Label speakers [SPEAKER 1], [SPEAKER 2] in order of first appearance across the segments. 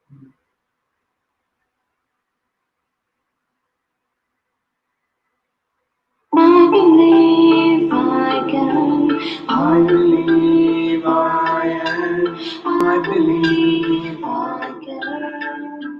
[SPEAKER 1] I believe I can. I believe I am. I believe I can.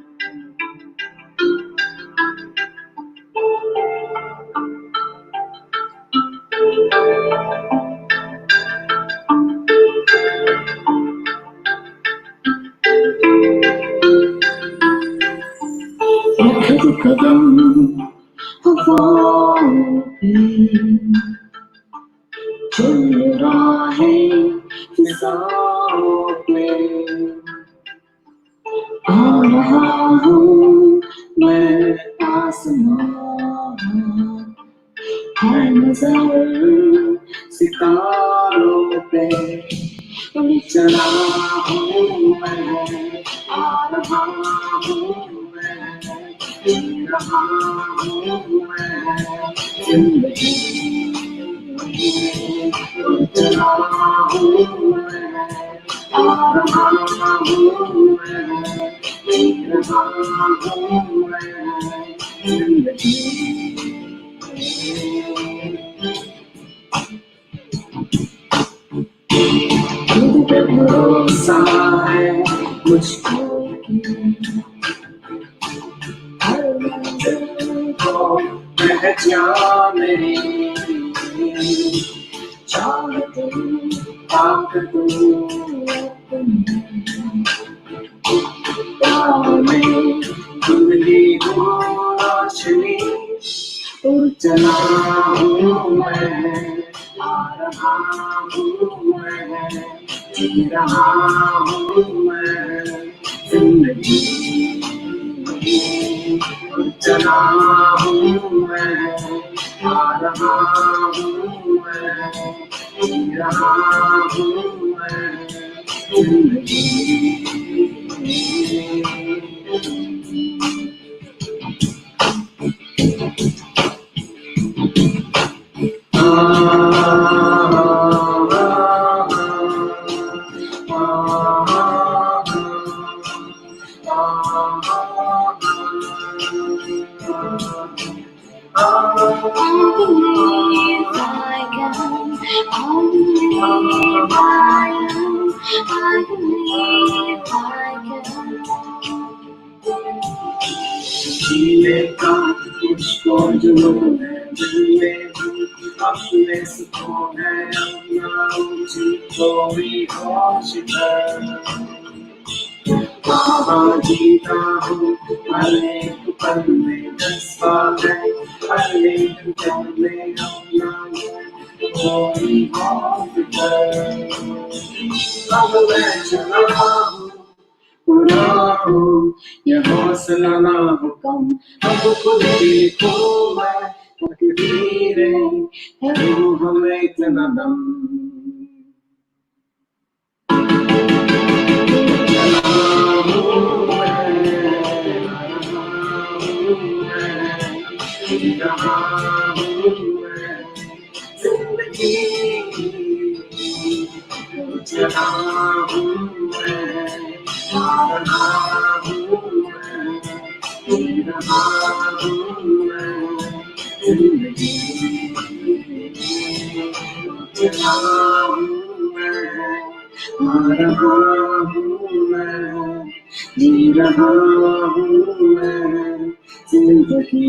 [SPEAKER 1] एक कदम हवाओं पे चल रहा है फिजाओं पे आ रहा हूँ मैं आसमां है नजर सितारों पे उड़ चला हूँ मैं आ रहा हूँ मैं जी रहा हूँ मैं जिंदगी उड़ चला हूँ मैं आ रहा हूँ मैं जी रहा हूँ मैं जिंदगी खुद पे भरोसा है मुझको हर मंजिल को पहचाने चाहे तुम ताक दूं में जिंदगी को रोशनी उड़ चला हूँ मैं आ रहा हूँ मैं जी रहा हूँ मैं जिंदगी उड़ चला हूँ मैं आ रहा हूँ मैं जी रहा हूँ मैं जिंदगी जीने का मुझको जुनून है दिल में अपने सुकून है अपना मुझको भी होश है वहाँ जीता हूँ हर एक पल में जज्बा है हर एक पल में अपना कोई खौफ है अब मैं चल रहा हूँ उड़ा हूँ ये हौसला ना हो कम अब खुद की खो मैं तकदीरें है रूह में इतना दम जी रहा हूँ मैं जिंदगी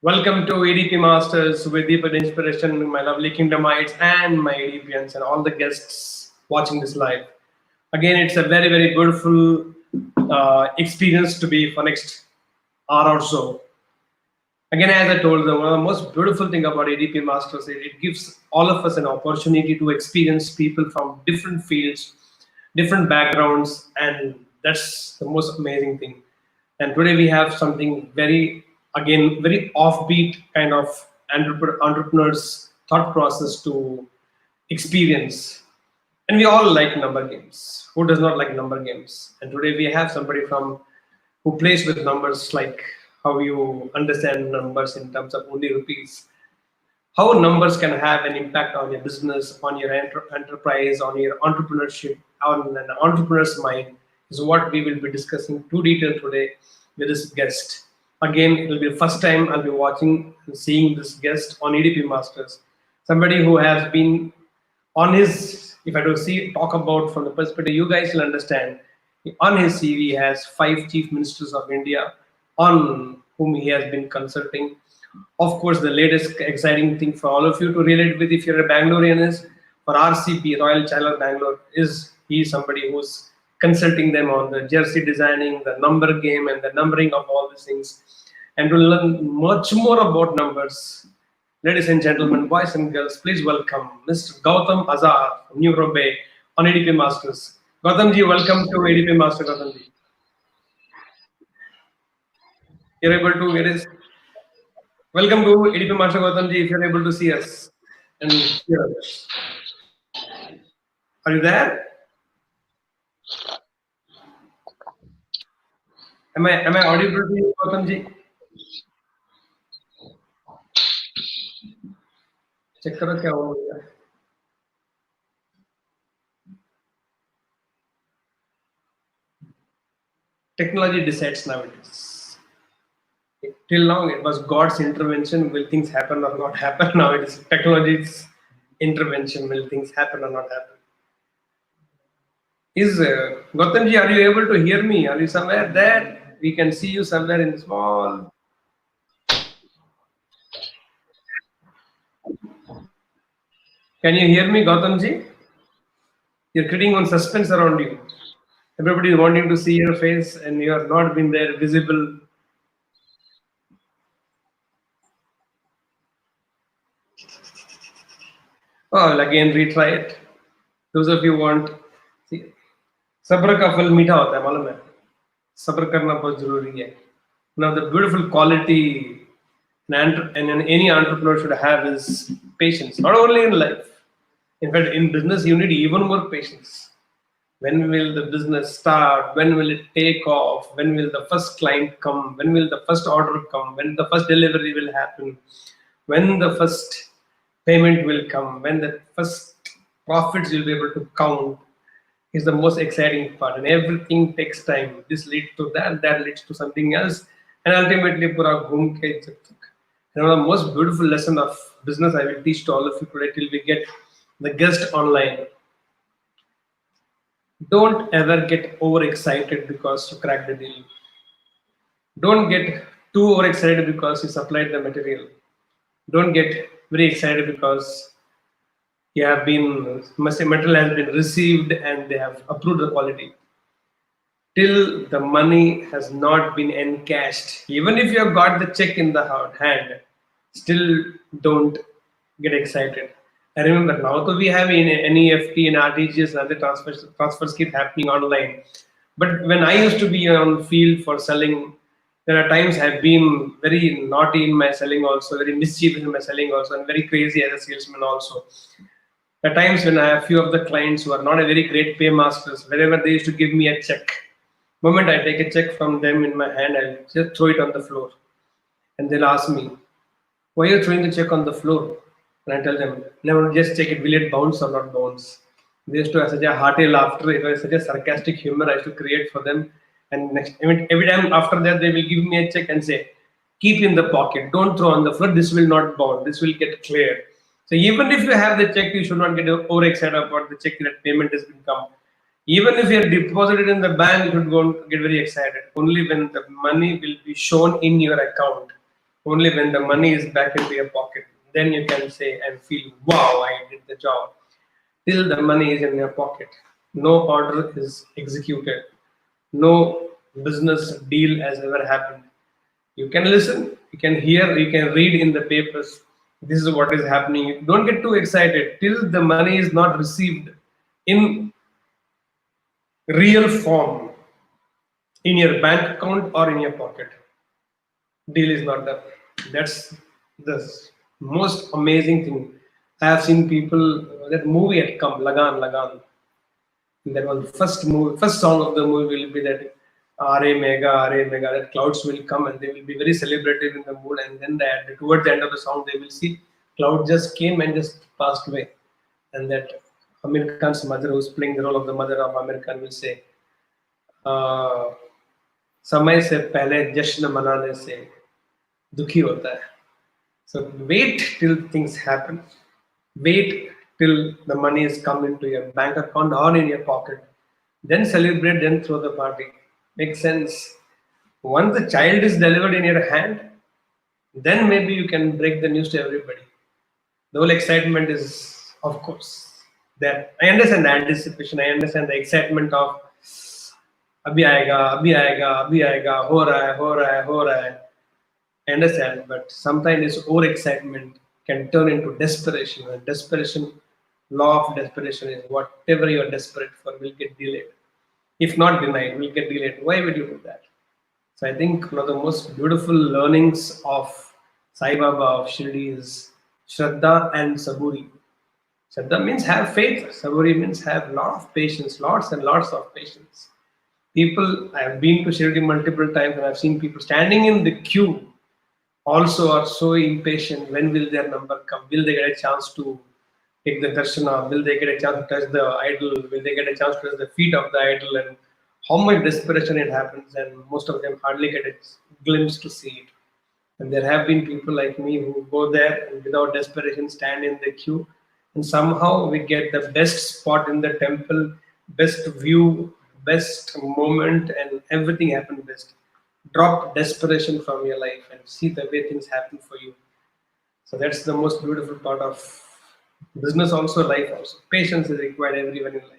[SPEAKER 2] Welcome to EDP Masters with DEEPAK The Inspiration, my lovely Kingdomites and my EDPians and all the guests watching this live. Again, it's a very, very beautiful experience to be for next hour or so. Again, as I told them, one of the most beautiful thing about EDP Masters is it gives all of us an opportunity to experience people from different fields, different backgrounds, and that's the most amazing thing. And today we have something very, again, very offbeat kind of entrepreneurs thought process to experience. And we all like number games. Who does not like number games? And today we have somebody from who plays with numbers, like how you understand numbers in terms of only rupees, how numbers can have an impact on your business, on your enterprise, on your entrepreneurship, on an entrepreneur's mind is what we will be discussing to detail today with this guest. Again, it will be the first time I'll be watching and seeing this guest on EDP Masters. Somebody who has been on his, if I do see talk about from the perspective, you guys will understand. On his CV, he has 5 chief ministers of India on whom he has been consulting. Of course, the latest exciting thing for all of you to relate with, if you're a Bangalorean, is for RCB, Royal Challenge Bangalore, is he somebody who's consulting them on the jersey designing, the number game, and the numbering of all these things. And to learn much more about numbers, ladies and gentlemen, boys and girls, please welcome Mr. Gautham Azad from Nummerobay on EDP Masters. Gautham ji, welcome to EDP Master. Gautham ji, you're able to get us. Welcome to EDP Master Gautham ji. If you're able to see us and hear us, are you there? Am I audible to you, Gautham ji? Check करो क्या हो गया. Technology decides nowadays. Till now, it was God's intervention. Will things happen or not happen? Now it is technology's intervention. Will things happen or not happen? Is Gautam ji, are you able to hear me? Are you somewhere there? We can see you somewhere in the small. Can you hear me, Gautam ji? You're creating one suspense around you. Everybody is wanting to see your face, and you have not been there visible. Oh, I'll again retry it. Those of you want, see, सब्र का फल मीठा होता है, मालूम है. सब्र करना बहुत जरूरी है. Now the beautiful quality any entrepreneur should have is patience. Not only in life, in fact, in business you need even more patience. When will the business start? When will it take off? When will the first client come? When will the first order come? When the first delivery will happen? When the first payment will come? When the first profits you'll be able to count is the most exciting part. And everything takes time. This leads to that, that leads to something else. And ultimately, pura ghum ke jab tak. And one of the most beautiful lesson of business I will teach to all of you today till we get the guest online. Don't ever get overexcited because you cracked the deal. Don't get too overexcited because you supplied the material. Don't get very excited because you have been material has been received and they have approved the quality. Till the money has not been encashed, even if you have got the check in the hand, still don't get excited. I remember now that we have in NEFT and RTGS and other transfers keep happening online. But when I used to be on field for selling, there are times I've been very naughty in my selling also, very mischievous in my selling also, and very crazy as a salesman also. There are times when I have few of the clients who are not a very great paymasters, wherever they used to give me a check. Moment I take a check from them in my hand, I'll just throw it on the floor. And they'll ask me, why are you throwing the check on the floor? And I tell them, never just check it, will it bounce or not bounce? They used to have such a hearty laughter, it was such a sarcastic humor I used to create for them. And next, every time after that, they will give me a check and say, keep in the pocket, don't throw on the floor, this will not bounce, this will get cleared. So even if you have the check, you should not get overexcited about the check that payment has been come. Even if you are deposited in the bank, you should go and get very excited. Only when the money will be shown in your account, Only when the money is back into your pocket, then you can say and feel, wow, I did the job. Till the money is in your pocket, no order is executed, no business deal has ever happened. You can listen, you can hear, you can read in the papers. This is what is happening. Don't get too excited till the money is not received in real form in your bank account or in your pocket. Deal is not done. That's the most amazing thing. I have seen people, that movie had come, Lagan, Lagan. That was first movie, first song of the movie will be that Are Mega, Are Mega, that clouds will come and they will be very celebrative in the mood. And then towards the end of the song, they will see cloud just came and just passed away. And that Amir Khan's mother, who's playing the role of the mother of Amir Khan, will say, "Uh, समय से पहले जश्न मनाने से दुखी होता है." So wait till things happen. Wait till the money is come into your bank account or in your pocket. Then celebrate, then throw the party. Makes sense. Once the child is delivered in your hand, then maybe you can break the news to everybody. The whole excitement is, of course, there. I understand the anticipation. I understand the excitement of अभी आएगा अभी आएगा अभी आएगा हो रहा है हो रहा है हो रहा है. I understand, but sometimes this over excitement can turn into desperation. And desperation, law of desperation is whatever you are desperate for will get delayed. If not denied, will get delayed. Why would you do that? So I think one of the most beautiful learnings of Sai Baba of Shirdi is Shraddha and Saburi. Shraddha means have faith. Saburi means have lot of patience, lots and lots of patience. People, I have been to Shirdi multiple times and I've seen people standing in the queue also are so impatient. When will their number come? Will they get a chance to take the darshana? Will they get a chance to touch the idol? Will they get a chance to touch the feet of the idol? And how much desperation it happens, and most of them hardly get a glimpse to see it. And there have been people like me who go there and without desperation stand in the queue, and somehow we get the best spot in the temple, best view, best moment, and everything happened best. Drop desperation from your life and see the way things happen for you. So that's the most beautiful part of business, also life also. Patience is required everyone in life.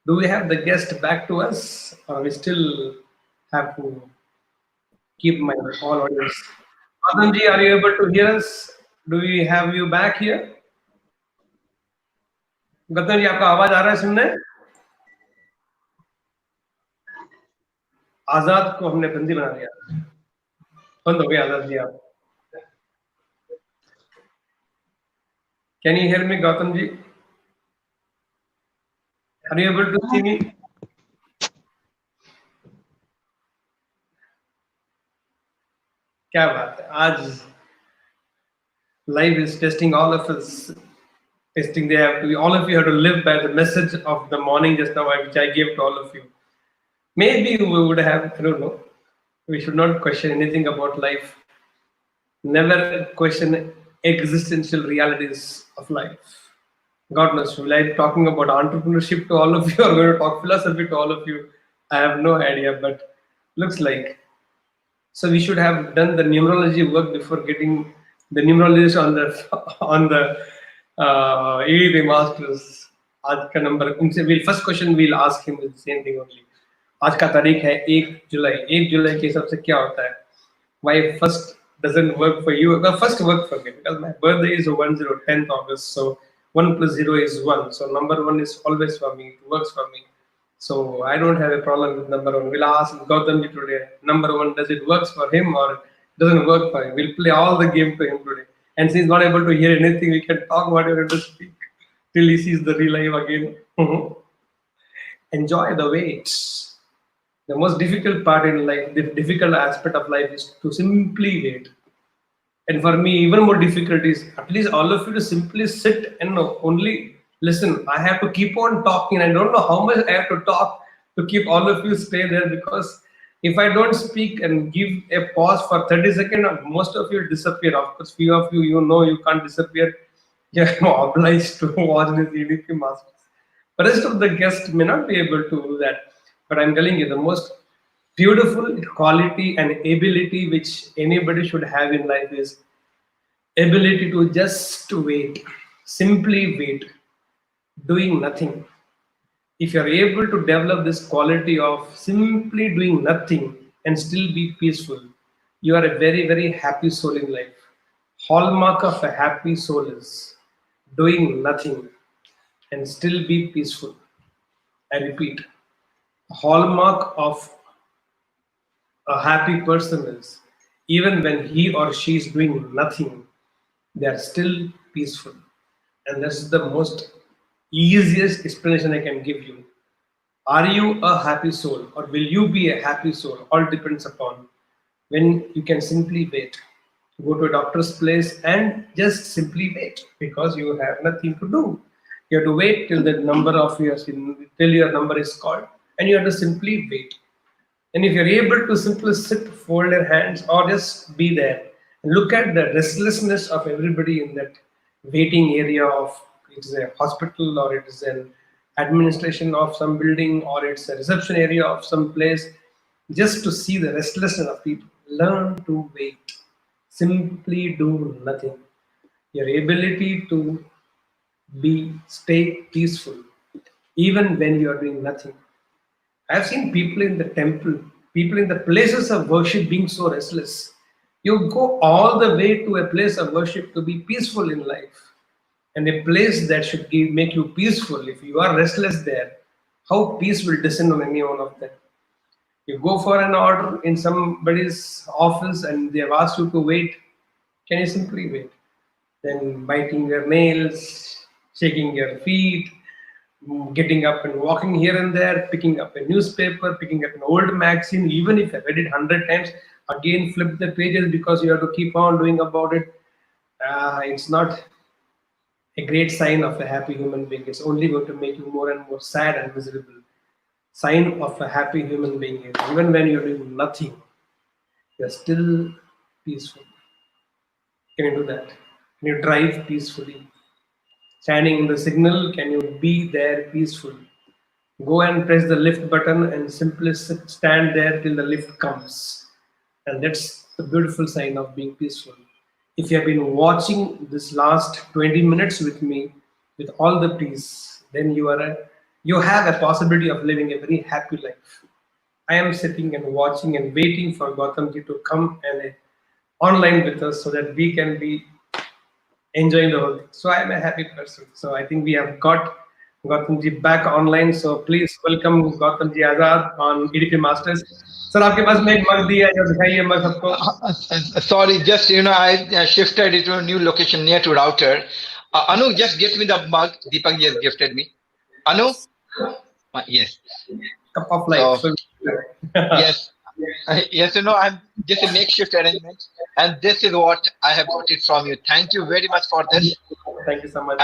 [SPEAKER 2] Do we have the guest back to us, or we still have to keep my all audience? Gautam ji, are you able to hear us? Do we have you back here? Gautam ji आपका आवाज आ रहा है सुनने? आजाद को हमने बंदी बना दिया, बंद हो गया आजाद जी आप. Can you hear me, Gautam ji? Are you able to see me? क्या बात है, आज life is testing all of us. Testing, they have to, all of you have to live by the message of the morning just now, which I gave to all of you. Maybe we would have, I don't know. We should not question anything about life. Never question existential realities of life. God knows, will I be talking about entrepreneurship to all of you or going to talk philosophy to all of you? I have no idea, but looks like. So we should have done the numerology work before getting the numerologist on the EDP Masters. आज का number उनसे we'll first question we'll ask him is the same thing only. आज का तारीख है 1 जुलाई. 1 जुलाई के हिसाब से क्या होता है? Why first doesn't work for you? Well, first work for me because my birthday is 10th August. So 1 plus 0 is 1. So number 1 is always for me. It works for me. So I don't have a problem with number 1. We'll ask Gautam today. Number 1, does it works for him or doesn't work for him? We'll play all the game to him today. And since he's not able to hear anything, we can talk whatever to speak till he sees the real life again. Enjoy the wait. The most difficult part in life, the difficult aspect of life is to simply wait. And for me, even more difficult is at least all of you to simply sit and only listen. I have to keep on talking. I don't know how much I have to talk to keep all of you stay there, because if I don't speak and give a pause for 30 seconds, most of you disappear. Of course, few of you, you can't disappear. You're obliged to watch this EDP Masters. The rest of the guests may not be able to do that. But I'm telling you, the most Beautiful quality and ability which anybody should have in life is ability to just wait, simply wait, doing nothing. If you're able to develop this quality of simply doing nothing and still be peaceful, you are a very, very happy soul in life. Hallmark of a happy soul is doing nothing and still be peaceful. I repeat, hallmark of a happy person is even when he or she is doing nothing, they are still peaceful. And that's the most easiest explanation I can give you. Are you a happy soul or will you be a happy soul? All depends upon when you can simply wait. Go to a doctor's place and just simply wait because you have nothing to do. You have to wait till the number of years, till your number is called, and you have to simply wait. And if you're able to simply sit, fold your hands, or just be there and look at the restlessness of everybody in that waiting area of it's a hospital or it is an administration of some building or it's a reception area of some place, just to see the restlessness of people. Learn to wait. Simply do nothing. Your ability to stay peaceful even when you are doing nothing. I've seen people in the temple, people in the places of worship being so restless. You go all the way to a place of worship to be peaceful in life. And a place that should make you peaceful. If you are restless there, how peace will descend on any one of them? You go for an order in somebody's office and they have asked you to wait. Can you simply wait? Then biting your nails, shaking your feet, getting up and walking here and there, picking up a newspaper, picking up an old magazine, even if I've read it 100 times, again flip the pages because you have to keep on doing about it. It's not a great sign of a happy human being. It's only going to make you more and more sad and miserable. Sign of a happy human being is even when you're doing nothing, you're still peaceful. Can you do that? Can you drive peacefully? Standing in the signal, can you be there peaceful? Go and press the lift button and simply stand there till the lift comes. And that's the beautiful sign of being peaceful. If you have been watching this last 20 minutes with me with all the peace, then you have a possibility of living a very happy life. I am sitting and watching and waiting for Gautamji to come and online with us so that we can be enjoying the whole thing. So I'm a happy person. So I think we have got Gautamji back online. So please welcome Gautamji Azad on EDP Masters. Sir आपके पास में एक मग दिया है जो दिखाइए मग सबको.
[SPEAKER 3] Sorry, just I shifted it to a new location near to router. Anu, just get me the mug. Deepak just gifted me. Anu, yes.
[SPEAKER 2] Cup of life.
[SPEAKER 3] So, yes, yes. I'm just a makeshift arrangement, and this is what I have got it from you. Thank you very much for this.
[SPEAKER 2] Thank you so much.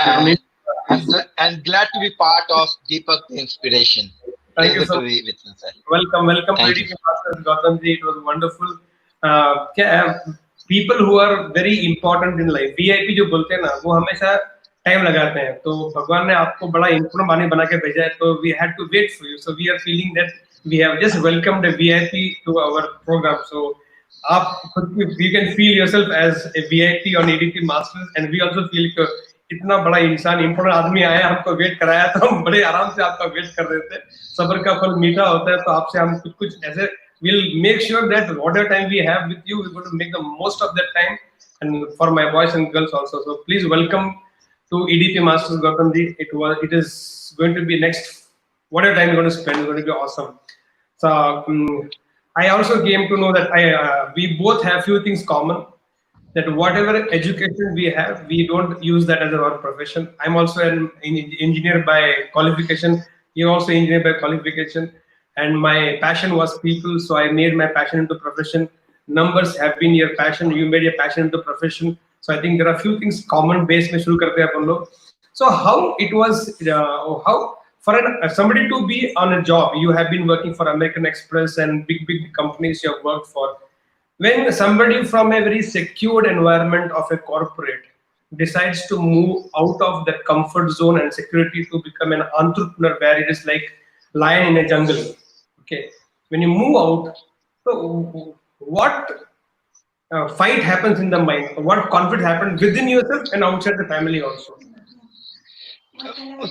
[SPEAKER 3] And glad to be part of DEEPAK The Inspiration.
[SPEAKER 2] Thank you so much. Welcome to EDP Masters, Gautamji. It was wonderful. People who are very important in life, VIP जो बोलते हैं ना, वो हमेशा time लगाते हैं. तो भगवान ने आपको बड़ा इम्पोर्टेंट बना के भेजा है. तो we had to wait for you. So we are feeling that we have just welcomed a VIP to our program. So you can feel yourself as a VIP on EDP Masters, and we also feel कि इतना बड़ा इंसान important आदमी आया, हमको wait कराया, तो हम बड़े आराम से आपका वेट कर रहे थे. सब्र का फल मीठा होता है. तो आपसे हम कुछ ऐसे we'll make sure that whatever time we have with you, we're going to make the most of that time, and for my boys and girls also. So please welcome to EDP Masters, Gautamji. It is going to be next whatever time you're going to spend is going to be awesome. So I also came to know that we both have few things common. That whatever education we have, we don't use that as our profession. I'm also an engineer by qualification. You're also engineer by qualification. And my passion was people, so I made my passion into profession. Numbers have been your passion. You made your passion into profession. So I think there are a few things common base में शुरू करते हैं अपन लोग. So how it was, how for somebody to be on a job, you have been working for American Express and big companies you have worked for. When somebody from a very secured environment of a corporate decides to move out of that comfort zone and security to become an entrepreneur, where it is like lion in a jungle. Okay, when you move out, so what fight happens in the mind? What conflict happens within yourself and outside the family also?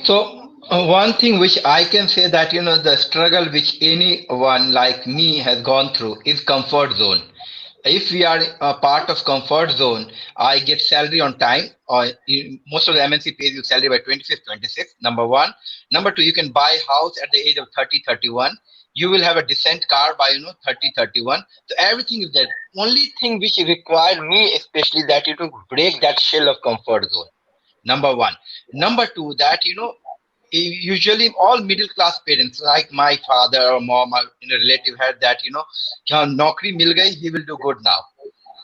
[SPEAKER 3] So one thing which I can say that the struggle which anyone like me has gone through is comfort zone. If we are a part of comfort zone, I get salary on time, or most of the MNC pays you salary by 25th, 26th. Number one. Number two, you can buy house at the age of 30, 31. You will have a decent car by 30, 31. So everything is there. Only thing which required me especially that to break that shell of comfort zone. Number one. Number two, that usually all middle class parents like my father or mom or relative had that "Kya naukri mil gayi, he will do good now."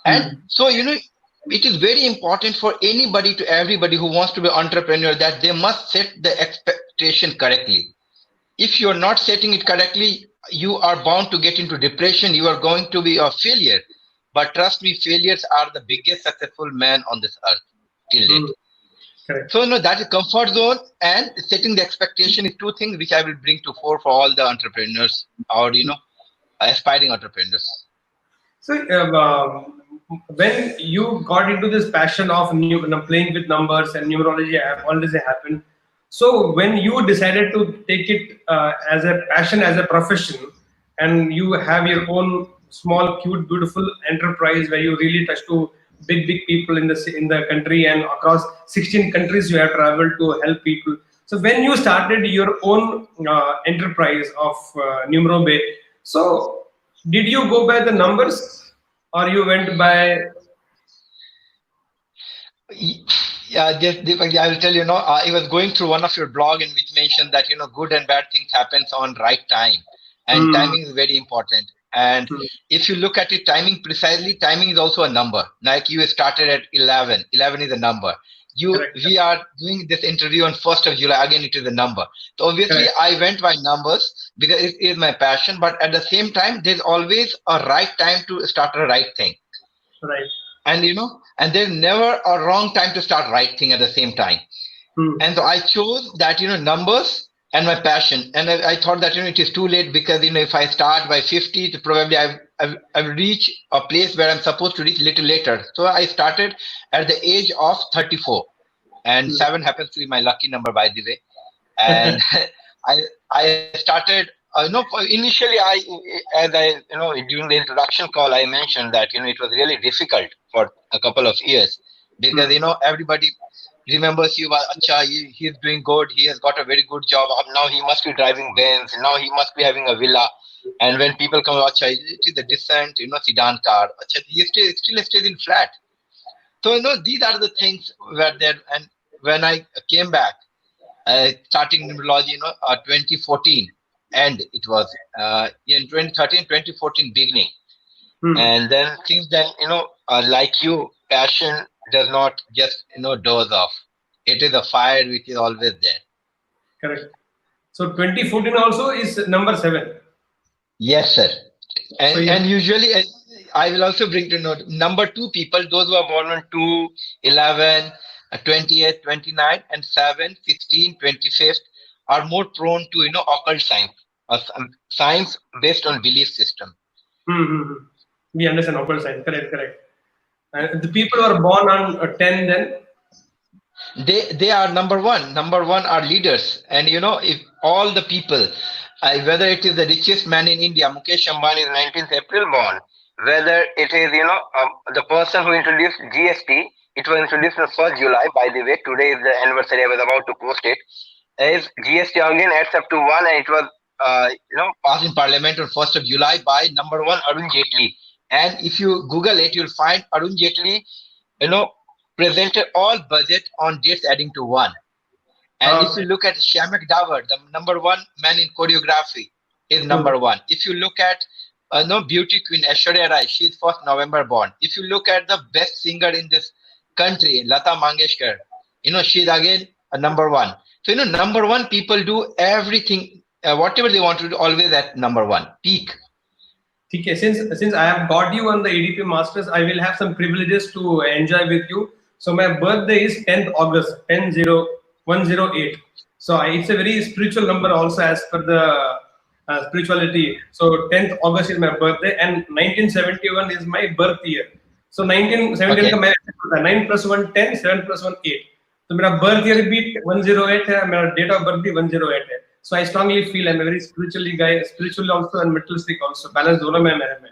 [SPEAKER 3] And
[SPEAKER 2] Hmm.
[SPEAKER 3] so it is very important for anybody to everybody who wants to be entrepreneur that they must set the expectation correctly. If you are not setting it correctly, you are bound to get into depression. You are going to be a failure. But trust me, failures are the biggest successful man on this earth till date.
[SPEAKER 2] Hmm. Correct.
[SPEAKER 3] So no, that is comfort zone and setting the expectation is two things which I will bring to fore for all the entrepreneurs or aspiring entrepreneurs.
[SPEAKER 2] So, when you got into this passion of playing with numbers and numerology, always happened. So, when you decided to take it as a passion, as a profession, and you have your own small, cute, beautiful enterprise where you really touch to big people in the country and across 16 countries, you have traveled to help people. So, when you started your own enterprise of Nummerobay, so did you go by the numbers or you went by?
[SPEAKER 3] Yeah, Deepak, I will tell I was going through one of your blog in which mentioned that good and bad things happens on right time, and
[SPEAKER 2] Hmm,
[SPEAKER 3] timing is very important. And
[SPEAKER 2] hmm,
[SPEAKER 3] if you look at it, timing precisely, timing is also a number. Like you started at 11. 11 is a number.
[SPEAKER 2] correct,
[SPEAKER 3] We are doing this interview on 1st of July. Again, it is a number. So obviously,
[SPEAKER 2] correct,
[SPEAKER 3] I went by numbers because it is my passion. But at the same time, there's always a right time to start a right thing,
[SPEAKER 2] right.
[SPEAKER 3] and and there's never a wrong time to start right thing at the same time.
[SPEAKER 2] Hmm,
[SPEAKER 3] And so I chose that numbers and my passion, and I thought that it is too late because if I start by 50 probably I've reach a place where I'm supposed to reach a little later. So I started at the age of 34, and
[SPEAKER 2] hmm.
[SPEAKER 3] 7 happens to be my lucky number, by the way. And I started initially, as I during the introduction call I mentioned that it was really difficult for a couple of years because
[SPEAKER 2] Hmm.
[SPEAKER 3] everybody remembers you. Acha, he's doing good, he has got a very good job, now he must be driving Benz, now he must be having a villa. And when people come, Acha, it is a decent sedan car, Acha, he still stays in flat. So these are the things were there. And when I came back, starting numerology, 2014, and it was in 2013, 2014 beginning.
[SPEAKER 2] Hmm.
[SPEAKER 3] And then since then, like you, passion does not just, doze off. It is a fire which is always there.
[SPEAKER 2] Correct. So 2014 also is number 7.
[SPEAKER 3] Yes, sir.
[SPEAKER 2] So
[SPEAKER 3] And usually I will also bring to note number two people, those who are born on 2, 11, 28, 29, and 7, 16, 25th, are more prone to occult science, or science based on belief system.
[SPEAKER 2] hmm, hmm, hmm. We understand occult science. Correct, correct. And the people who are born on 10 then.
[SPEAKER 3] They are number one. Number one are leaders, and if all the people, whether it is the richest man in India, Mukesh Ambani is 19th April born, whether it is the person who introduced GST, it was introduced on 1st July. By the way, today is the anniversary. I was about to post it. Is GST again adds up to 1, and it was passed in Parliament on 1st of July by number one Arun Jaitley. And if you Google it, you'll find Arun Jaitley you know, presented all budget on dates adding to 1. And if you
[SPEAKER 2] Okay.
[SPEAKER 3] look at Shamak Davar, the number one man in choreography, is
[SPEAKER 2] Hmm.
[SPEAKER 3] number one. If you look at no beauty queen Aishwarya Rai, she's 1st November born. If you look at the best singer in this country, Lata Mangeshkar, she's again a number one. So number one people do everything, whatever they want to do, always at number one peak.
[SPEAKER 2] Okay, since I have got you on the EDP Masters, I will have some privileges to enjoy with you. So my birthday is 10th August, 10108. So it's a very spiritual number also as per the spirituality. So 10th August is my birthday, and 1971 is my birth year. So 1971 का
[SPEAKER 3] Okay.
[SPEAKER 2] मैं 9 plus 1 10, 7 plus 1 8. तो मेरा birth year भी 108 है, मेरा date of birth भी 108 है. So I strongly feel I'm a very spiritually guy, spiritually also and materialistic also. Balance दोनों में मेरे में.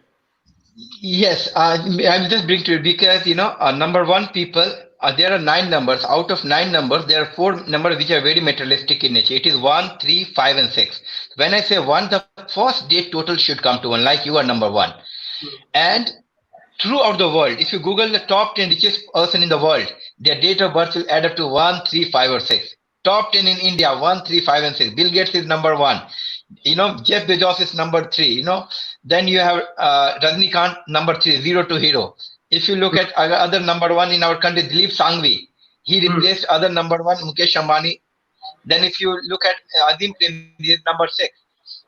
[SPEAKER 3] Yes, I'll just bring to you because number one, people. There are 9 numbers. Out of 9 numbers, there are 4 numbers which are very materialistic in nature. It is 1, 3, 5, and 6. When I say 1, the first date total should come to 1, like you are number 1. And throughout the world, if you Google the top 10 richest person in the world, their date of birth will add up to 1, 3, 5, or 6. Top 10 in India, 1, 3, 5, and 6. Bill Gates is number 1. Jeff Bezos is number 3. Then you have Rajnikant number 3, zero to hero. If you look at other number 1 in our country, Dilip Sangvi, he replaced other number 1, Mukesh Ambani. Then if you look at Azim Premji, he is number 6.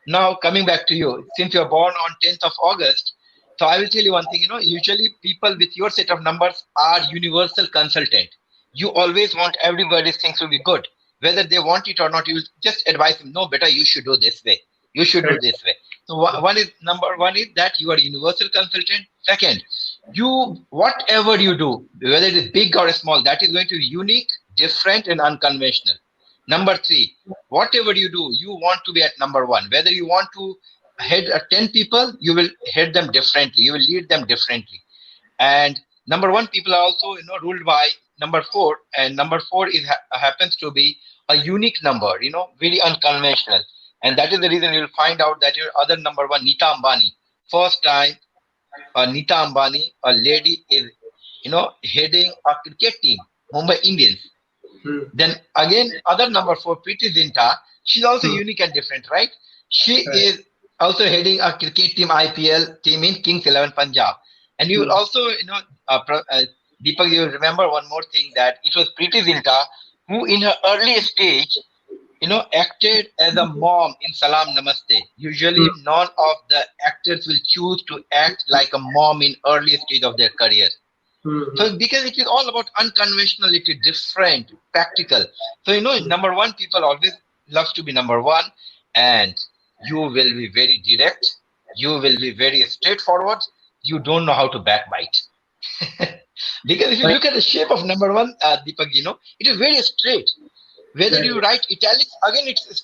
[SPEAKER 3] Now coming back to you, since you are born on 10th of August, so I will tell you one thing, usually people with your set of numbers are universal consultant. You always want everybody's things to be good. Whether they want it or not, you just advise them, no, better, you should do this way. You should do this way. So number one is that you are a universal consultant. Second, whatever you do, whether it is big or small, that is going to be unique, different, and unconventional. Number 3, whatever you do, you want to be at number 1. Whether you want to head 10 people, you will head them differently. You will lead them differently. And number 1 people are also ruled by number 4, and number 4 happens to be a unique number, very unconventional. And that is the reason you'll find out that your other number 1, Nita Ambani, first time Nita Ambani, a lady, is heading a cricket team, Mumbai Indians. Then again, other number 4, Preeti Zinta, she's also unique and different, right? She is also heading a cricket team, IPL team in Kings 11 Punjab. And you will also, Deepak, you will remember one more thing, that it was Preeti Zinta who in her early stage, acted as a mom in Salam Namaste. Usually none of the actors will choose to act like a mom in early stage of their career. So because it is all about unconventionality, different, practical. So number 1 people always loves to be number 1, and you will be very direct, you will be very straightforward, you don't know how to backbite. Because if you look at the shape of number 1, Deepak, it is very straight. Whether you write italics, again it's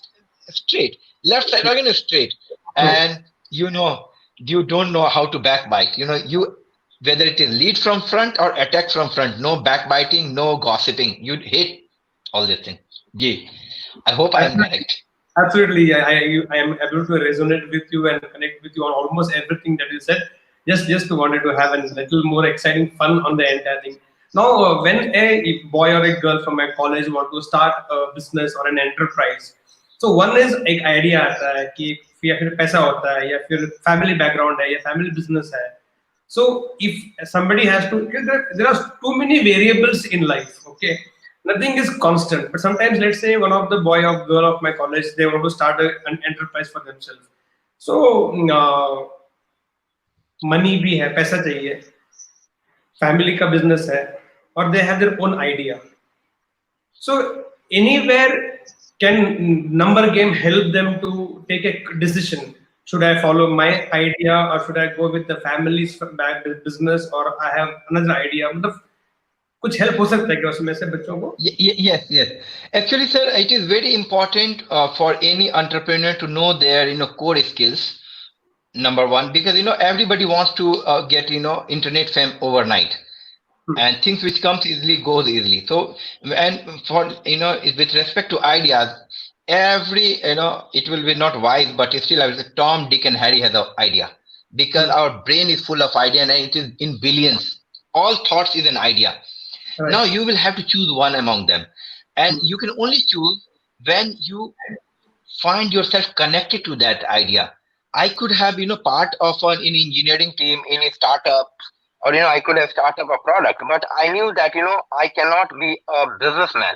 [SPEAKER 3] straight, left side again is straight, and you don't know how to backbite. Whether it is lead from front or attack from front, no backbiting, no gossiping. You hate all this thing. Yeah. I hope I am correct.
[SPEAKER 2] Absolutely, I am able to resonate with you and connect with you on almost everything that you said. Just wanted to have a little more exciting fun on the entire thing. Now, when a boy or a girl from my college want to start a business or an enterprise, so one is एक idea आता है कि या फिर पैसा होता है या फिर family background है या family business है. So if somebody has to, there are too many variables in life. Okay, nothing is constant. But sometimes, let's say one of the boy or girl of my college, they want to start an enterprise for themselves. So money भी है, पैसा चाहिए, family का business है, or they have their own idea. So anywhere can number game help them to take a decision? Should I follow my idea, or should I go with the family's back business, or I have another idea? मतलब कुछ help हो सकता है क्या उसमें से बच्चों को?
[SPEAKER 3] Yes. Actually, sir, it is very important for any entrepreneur to know their core skills. Number 1, because everybody wants to get internet fame overnight. And things which comes easily goes easily. So, and for with respect to ideas, every it will be not wise, but still I will say Tom, Dick, and Harry has an idea, because our brain is full of idea and it is in billions. All thoughts is an idea. Right. Now you will have to choose one among them, and you can only choose when you find yourself connected to that idea. I could have part of an engineering team in a startup, or I could have started a product, but I knew that I cannot be a businessman.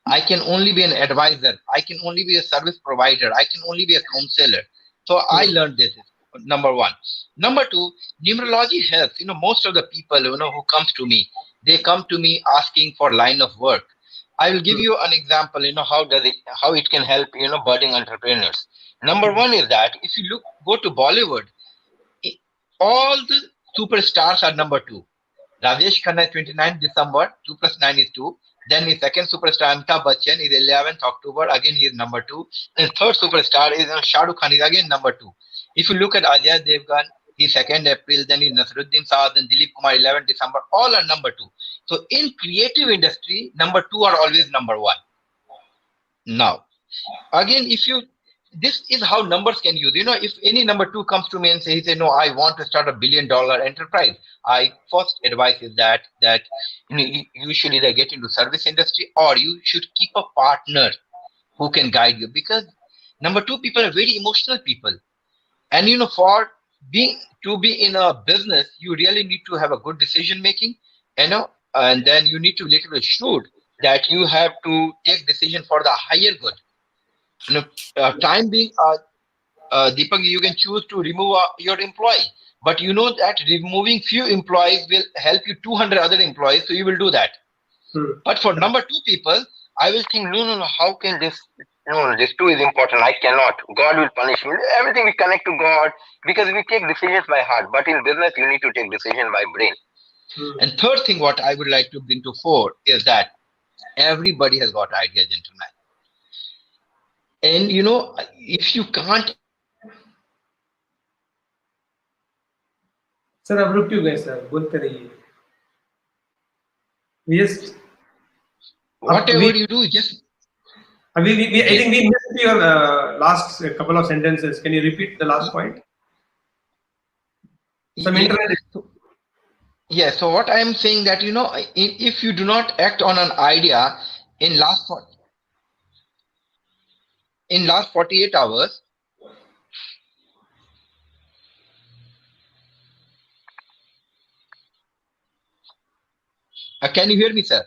[SPEAKER 3] I can only be an advisor. I can only be a service provider. I can only be a counselor. So I learned this. Number 1. Number 2, numerology helps. Most of the people who comes to me, they come to me asking for line of work. I will give you an example, how it can help, budding entrepreneurs. Number one is that if you go to Bollywood, i- all the superstars are number two. Rajesh Khanna is 29th December, 2 plus 9 is 2. Then his second superstar, Amitabh Bachchan, is 11th October, again he is number 2. And third superstar is Shah Rukh Khan, is again number 2. If you look at Ajay Devgan, he's 2nd April, then he's Nasruddin Saad, then Dilip Kumar, 11th December, all are number 2. So in creative industry, number 2 are always number 1. Now, again, this is how numbers can use. If any number 2 comes to me and say, no, I want to start $1 billion enterprise, I first advice is that you should either get into service industry or you should keep a partner who can guide you, because number 2 people are very emotional people. And for to be in a business, you really need to have a good decision making, and then you need to be little shrewd that you have to take decision for the higher good. Time being, Deepak, you can choose to remove your employee, but you know that removing few employees will help you 200 other employees, so you will do that. But for number 2 people, I will think, no, how can this? No, this 2 is important. I cannot. God will punish me. Everything we connect to God, because we take decisions by heart. But in business, you need to take decision by brain. And third thing, what I would like to bring to fore is that everybody has got ideas, gentlemen. And if you can't.
[SPEAKER 2] Sir अब रुक क्यों गए sir, बोलते रहिए.
[SPEAKER 3] Whatever you do, just.
[SPEAKER 2] I think we missed your last couple of sentences. Can you repeat the last point? Some internet.
[SPEAKER 3] Yeah. So what I am saying that if you do not act on an idea in last 48 hours. Can you hear me, sir?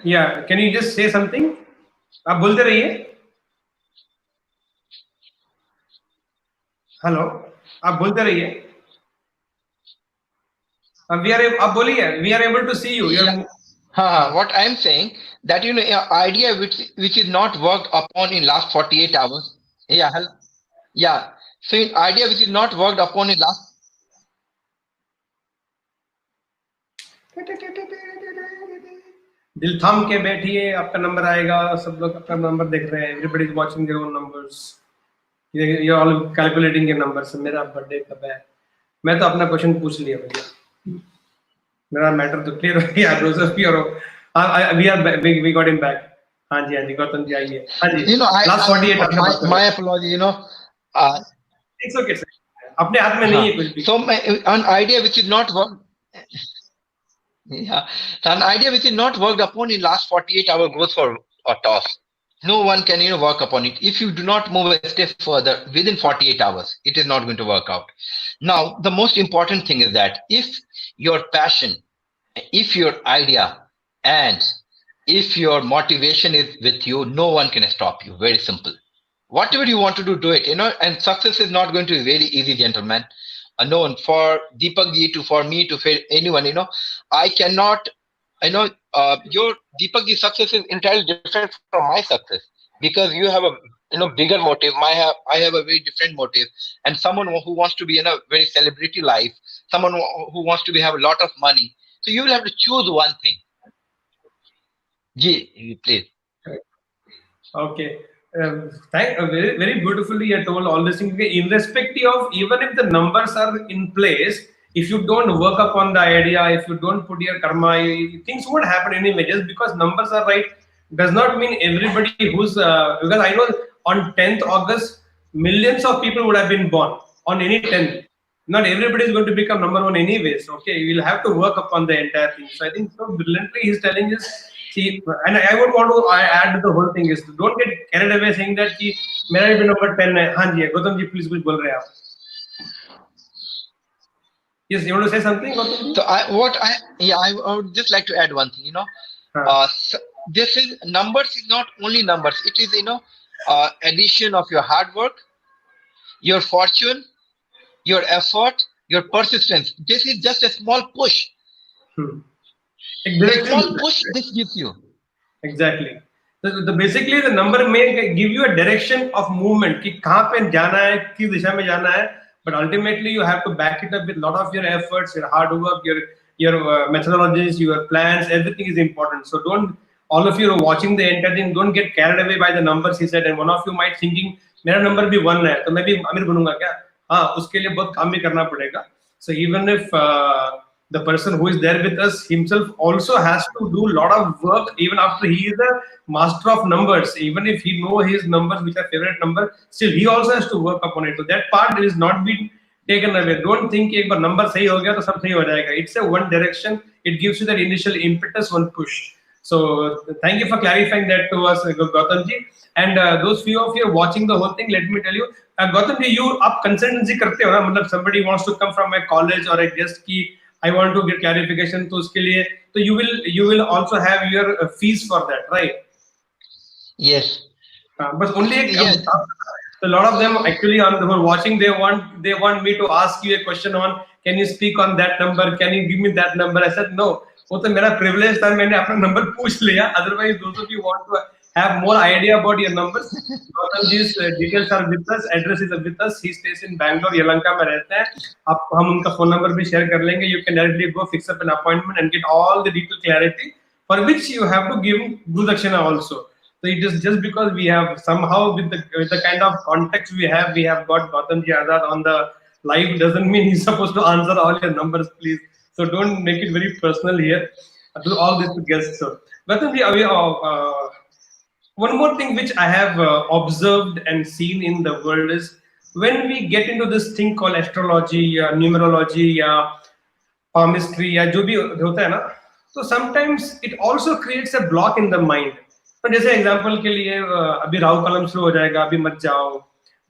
[SPEAKER 2] Yeah. Can you just say something? आप बोलते रहिए. Hello, आप बोलते रहिए. आप बोलिए. We are able to see you.
[SPEAKER 3] What I am saying that an idea which is not worked upon in last 48 hours. Yeah. Yeah. So an idea which is not worked upon in last.
[SPEAKER 2] दिल थाम के बैठिए, आपका number आएगा. सब लोग आपका number देख रहे हैं. Everybody is watching their own numbers. You're all calculating your numbers. मेरा बर्थडे कब है? मैं तो अपना क्वेश्चन पूछ लिया भैया. मेरा मैटर तो क्लियर हो गया. Joseph we got him back. हाँ जी गौतम जी आइए. हाँ जी. Last 48
[SPEAKER 3] my apology.
[SPEAKER 2] It's okay sir. अपने हाथ में नहीं है कुछ भी.
[SPEAKER 3] So an idea which is not worked. Yeah, so an idea which is not worked upon in last 48 hours goes for a toss. No one can work upon it. If you do not move a step further within 48 hours, it is not going to work out. Now, the most important thing is that if your passion, if your idea, and if your motivation is with you, no one can stop you. Very simple. Whatever you want to do it. And success is not going to be very easy, gentlemen. Known for Deepak ji for me to for anyone, I cannot, your Deepak ji success is entirely different from my success, because you have a bigger motive. I have a very different motive, and someone who wants to be in a very celebrity life, someone who wants to have a lot of money. So you will have to choose one thing. Ji, please.
[SPEAKER 2] Okay. Very, very beautifully you told all this thing. Irrespective of, even if the numbers are in place, if you don't work upon the idea, if you don't put your karma, things won't happen anyway. Just because numbers are right does not mean everybody who's because I know on 10th August millions of people would have been born on any 10th. Not everybody is going to become number 1 anyways. Okay, you will have to work upon the entire thing. So I think so brilliantly he's telling us. See, and I would want to add to the whole thing is don't get carried away saying that कि मेरा भी number 10 है. हाँ जी, Gautam ji please कुछ बोल रहे हैं आप. Yes, you want to say something, Gautam ji?
[SPEAKER 3] So I would just like to add one thing. This is numbers is not only numbers. It is addition of your hard work, your fortune, your effort, your persistence. This is just a small push. A small push this gives you.
[SPEAKER 2] Exactly. So basically the number may give you a direction of movement कि कहाँ पे जाना है, किस दिशा में जाना है, but ultimately you have to back it up with a lot of your efforts, your hard work, your methodologies, your plans. Everything is important. So don't, all of you are watching the entire thing, don't get carried away by the numbers he said. And one of you might thinking मेरा number भी 1 है तो मैं भी अमीर बनूंगा क्या? हाँ, उसके लिए बहुत काम भी करना पड़ेगा. So even if the person who is there with us himself also has to do a lot of work even after he is a master of numbers, even if he know his numbers which are favorite number, still he also has to work upon it. So that part is not being taken away. Don't think एक बार number सही हो गया तो सब सही हो जाएगा. It's a one direction. It gives you that initial impetus, one push. So thank you for clarifying that to us, Gautam ji. And those few of you watching the whole thing, let me tell you, Gautam ji, you आप consultancy करते हो ना? मतलब somebody wants to come from a college or a guest की I want to get clarification, तो उसके लिए तो you will also have your fees for that, right?
[SPEAKER 3] Yes.
[SPEAKER 2] But only
[SPEAKER 3] Yes.
[SPEAKER 2] a lot of them actually on the whole watching, they want me to ask you a question on, can you speak on that number, can you give me that number? I said no, वो तो मेरा privilege था, मैंने अपना number पूछ लिया. Otherwise those of you want to have more idea about your numbers, Gautam ji's details are with us, address is with us. He stays in Bangalore, Yelahanka में रहते हैं. आप हम उनका phone number भी share कर लेंगे. You can directly go fix up an appointment and get all the detailed clarity, for which you have to give Guru Dakshina also. So it is just because we have somehow with the kind of context we have got Gautham Azad on the live doesn't mean he's supposed to answer all your numbers, please. So don't make it very personal here. Do all this to guests. So Gautham ji, one more thing which I have observed and seen in the world is when we get into this thing called astrology, numerology, palmistry, या जो भी होता है ना, तो sometimes it also creates a block in the mind. तो जैसे example के लिए अभी राहु कालम शुरू हो जाएगा, अभी मत जाओ,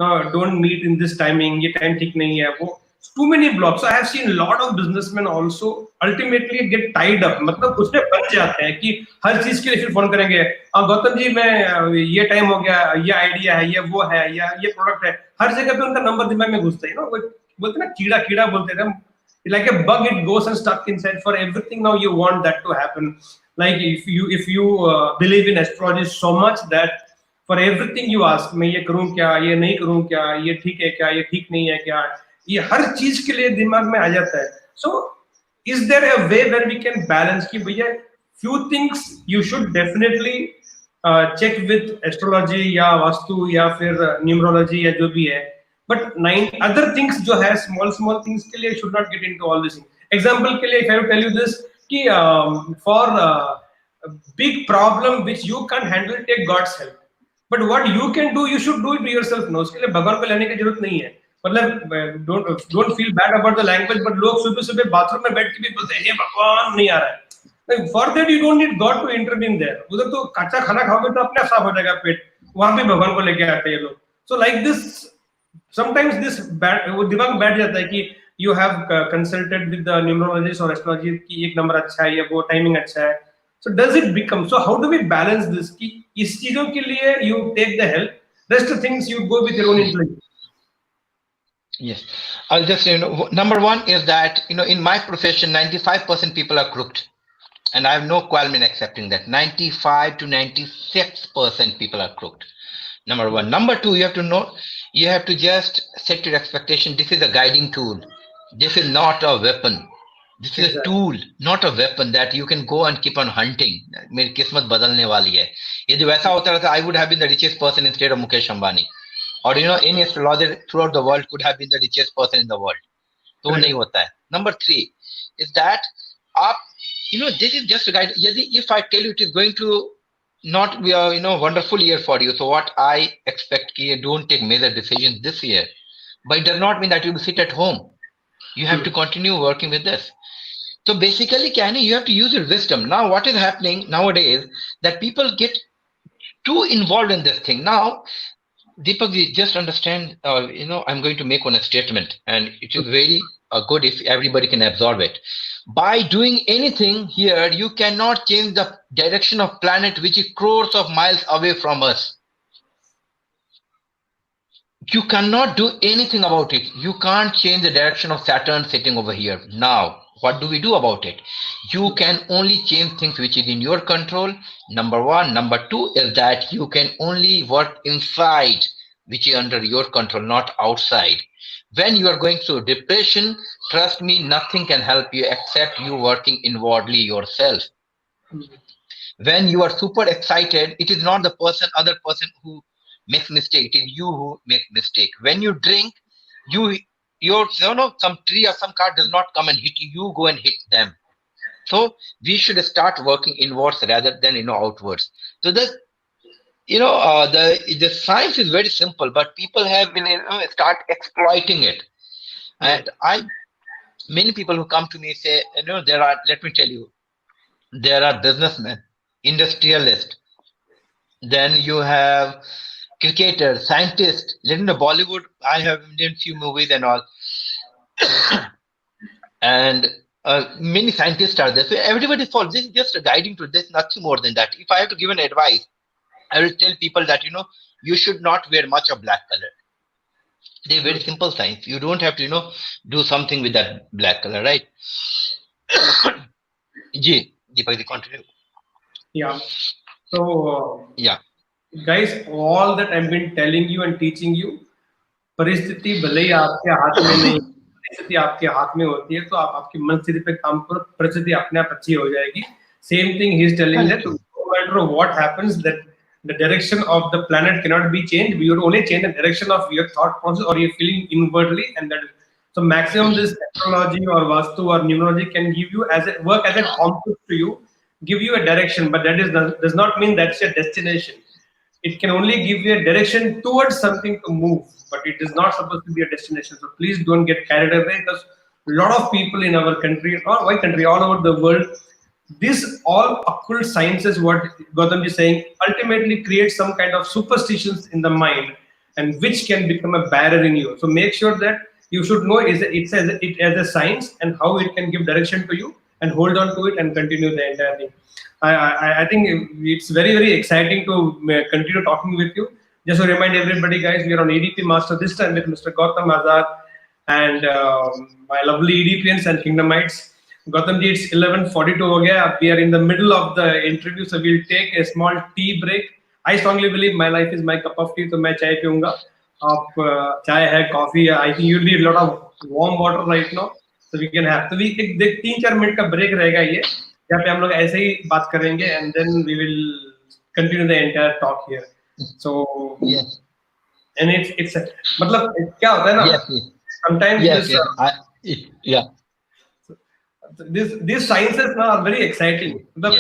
[SPEAKER 2] don't meet in this timing, ये टाइम ठीक नहीं है, वो too many blocks. So I have seen a lot of businessmen also ultimately get tied up, मतलब उसमें बन जाते हैं कि हर चीज के लिए फिर फोन करेंगे, गौतम जी मैं ये टाइम हो गया, ये आइडिया है, ये वो है, या ये प्रोडक्ट है, हर जगह पे उनका नंबर दिमाग में घुसता है ना, वो बोलते ना कीड़ा कीड़ा बोलते थे, like a bug, it goes and stuck inside. For everything now you want that to happen. Like if you believe in astrology so much that for everything you ask, मैं ये करूं क्या, ये नहीं करूं क्या, ये ठीक है क्या, ये ठीक नहीं है क्या, ये हर चीज के लिए दिमाग में आ जाता है. So is there a way where we can balance कि भैया few things you should definitely check with astrology या वास्तु या फिर numerology या जो भी है, but 9 other things जो है small things के लिए should not get into all this. Example के लिए if I will tell you this कि for big problem which you can't handle, take God's help. But what you can do, you should do it to yourself. No, उसके लिए भगवान को लेने की जरूरत नहीं है. मतलब don't feel bad about the language, but लोग सुबह सुबह बाथरूम में बैठ के भी बोलते हैं हे भगवान नहीं आ रहा है. For that you don't need God to intervene there. उधर तो कच्चा खाना खाओगे तो अपने साफ हो जाएगा पेट, वहां पे भगवान को लेके आते हैं लोग. So like this, sometimes this वो दिमाग बैठ जाता है कि you have consulted with the numerologist or astrology कि एक नंबर अच्छा है या वो टाइमिंग अच्छा है. So does it become, so how do we balance this कि इस चीजों के लिए you take the help, rest of things you go with your own intelligence?
[SPEAKER 3] Yes, I'll just number one is that in my profession 95% people are crooked, and I have no qualm in accepting that. 95 to 96% people are crooked. Number one. Number two, you have to know, you have to just set your expectation. This is a guiding tool. This is not a weapon. This is a tool, not a weapon that you can go and keep on hunting. मेरी किस्मत बदलने वाली है. यदि वैसा होता रहता, I would have been the richest person instead of Mukesh Ambani. Or any astrologer throughout the world could have been the richest person in the world. तो नहीं होता है. Number three is that आप this is just a guide. If I tell you it is going to not be a wonderful year for you, so what I expect you don't take major decisions this year, but it does not mean that you will sit at home. You have to continue working with this. So basically, you have to use your wisdom. Now, what is happening nowadays that people get too involved in this thing. Now, Deepak, just understand, I'm going to make one statement, and it is very good if everybody can absorb it. By doing anything here, you cannot change the direction of planet which is crores of miles away from us. You cannot do anything about it. You can't change the direction of Saturn sitting over here now. What do we do about it? You can only change things which is in your control. Number one. Number two is that you can only work inside, which is under your control, not outside. When you are going through depression, trust me, nothing can help you except you working inwardly yourself. When you are super excited, it is not the other person who makes mistake, it is you who make mistake. When you drink, some tree or some car does not come and hit you, you go and hit them. So we should start working inwards rather than outwards. So the the science is very simple, but people have been start exploiting it. And many people who come to me say, let me tell you, there are businessmen, industrialists, then you have cricketers, scientists. In the Bollywood, I have done few movies and all, and many scientists are there. So everybody follows. This is just a guiding to this, nothing more than that. If I have to give an advice, I will tell people that you should not wear much of black color. They're very simple science. You don't have to do something with that black color, right? Deepak, continue.
[SPEAKER 2] Yeah. So
[SPEAKER 3] yeah.
[SPEAKER 2] Guys, all that I've been telling you and teaching you, परिस्थिति भले ही आपके हाथ में नहीं, परिस्थिति आपके हाथ में होती है, तो आप आपकी मनस्थिति पे काम करो, परिस्थिति अपने आप अच्छी हो जाएगी. Same thing he is telling that no matter what happens, that the direction of the planet cannot be changed. We will only change the direction of your thought process or your feeling inwardly, and that. So maximum this astrology or vastu or numerology can give you work as a compass to you, give you a direction, but that does not mean that's your destination. It can only give you a direction towards something to move, but it is not supposed to be a destination. So please don't get carried away, because a lot of people in our country, or my country, all over the world, this all occult sciences, what Gautham is saying, ultimately creates some kind of superstitions in the mind, and which can become a barrier in you. So make sure that you should know it as a science and how it can give direction to you, and hold on to it and continue the entire thing. I think it's very, very exciting to continue talking with you. Just to remind everybody, guys, we are on EDP Master this time with Mr. Gautham Azad and my lovely EDPians and Kingdomites. Gautham ji, it's 11:42 ho gaya. We are in the middle of the interview, so we'll take a small tea break. I strongly believe my life is my cup of tea, so मैं चाय पीऊंगा. आप चाय है, coffee है. I think you need a lot of warm water right now, so we can have. तो we एक 3-4 minute का break रहेगा ये. जहाँ पे हम लोग ऐसे ही बात करेंगे, and then we will continue the entire talk here. So
[SPEAKER 3] yes,
[SPEAKER 2] and it's मतलब क्या होता है ना?
[SPEAKER 3] Yes.
[SPEAKER 2] Sometimes
[SPEAKER 3] yeah.
[SPEAKER 2] These sciences now are very exciting. मतलब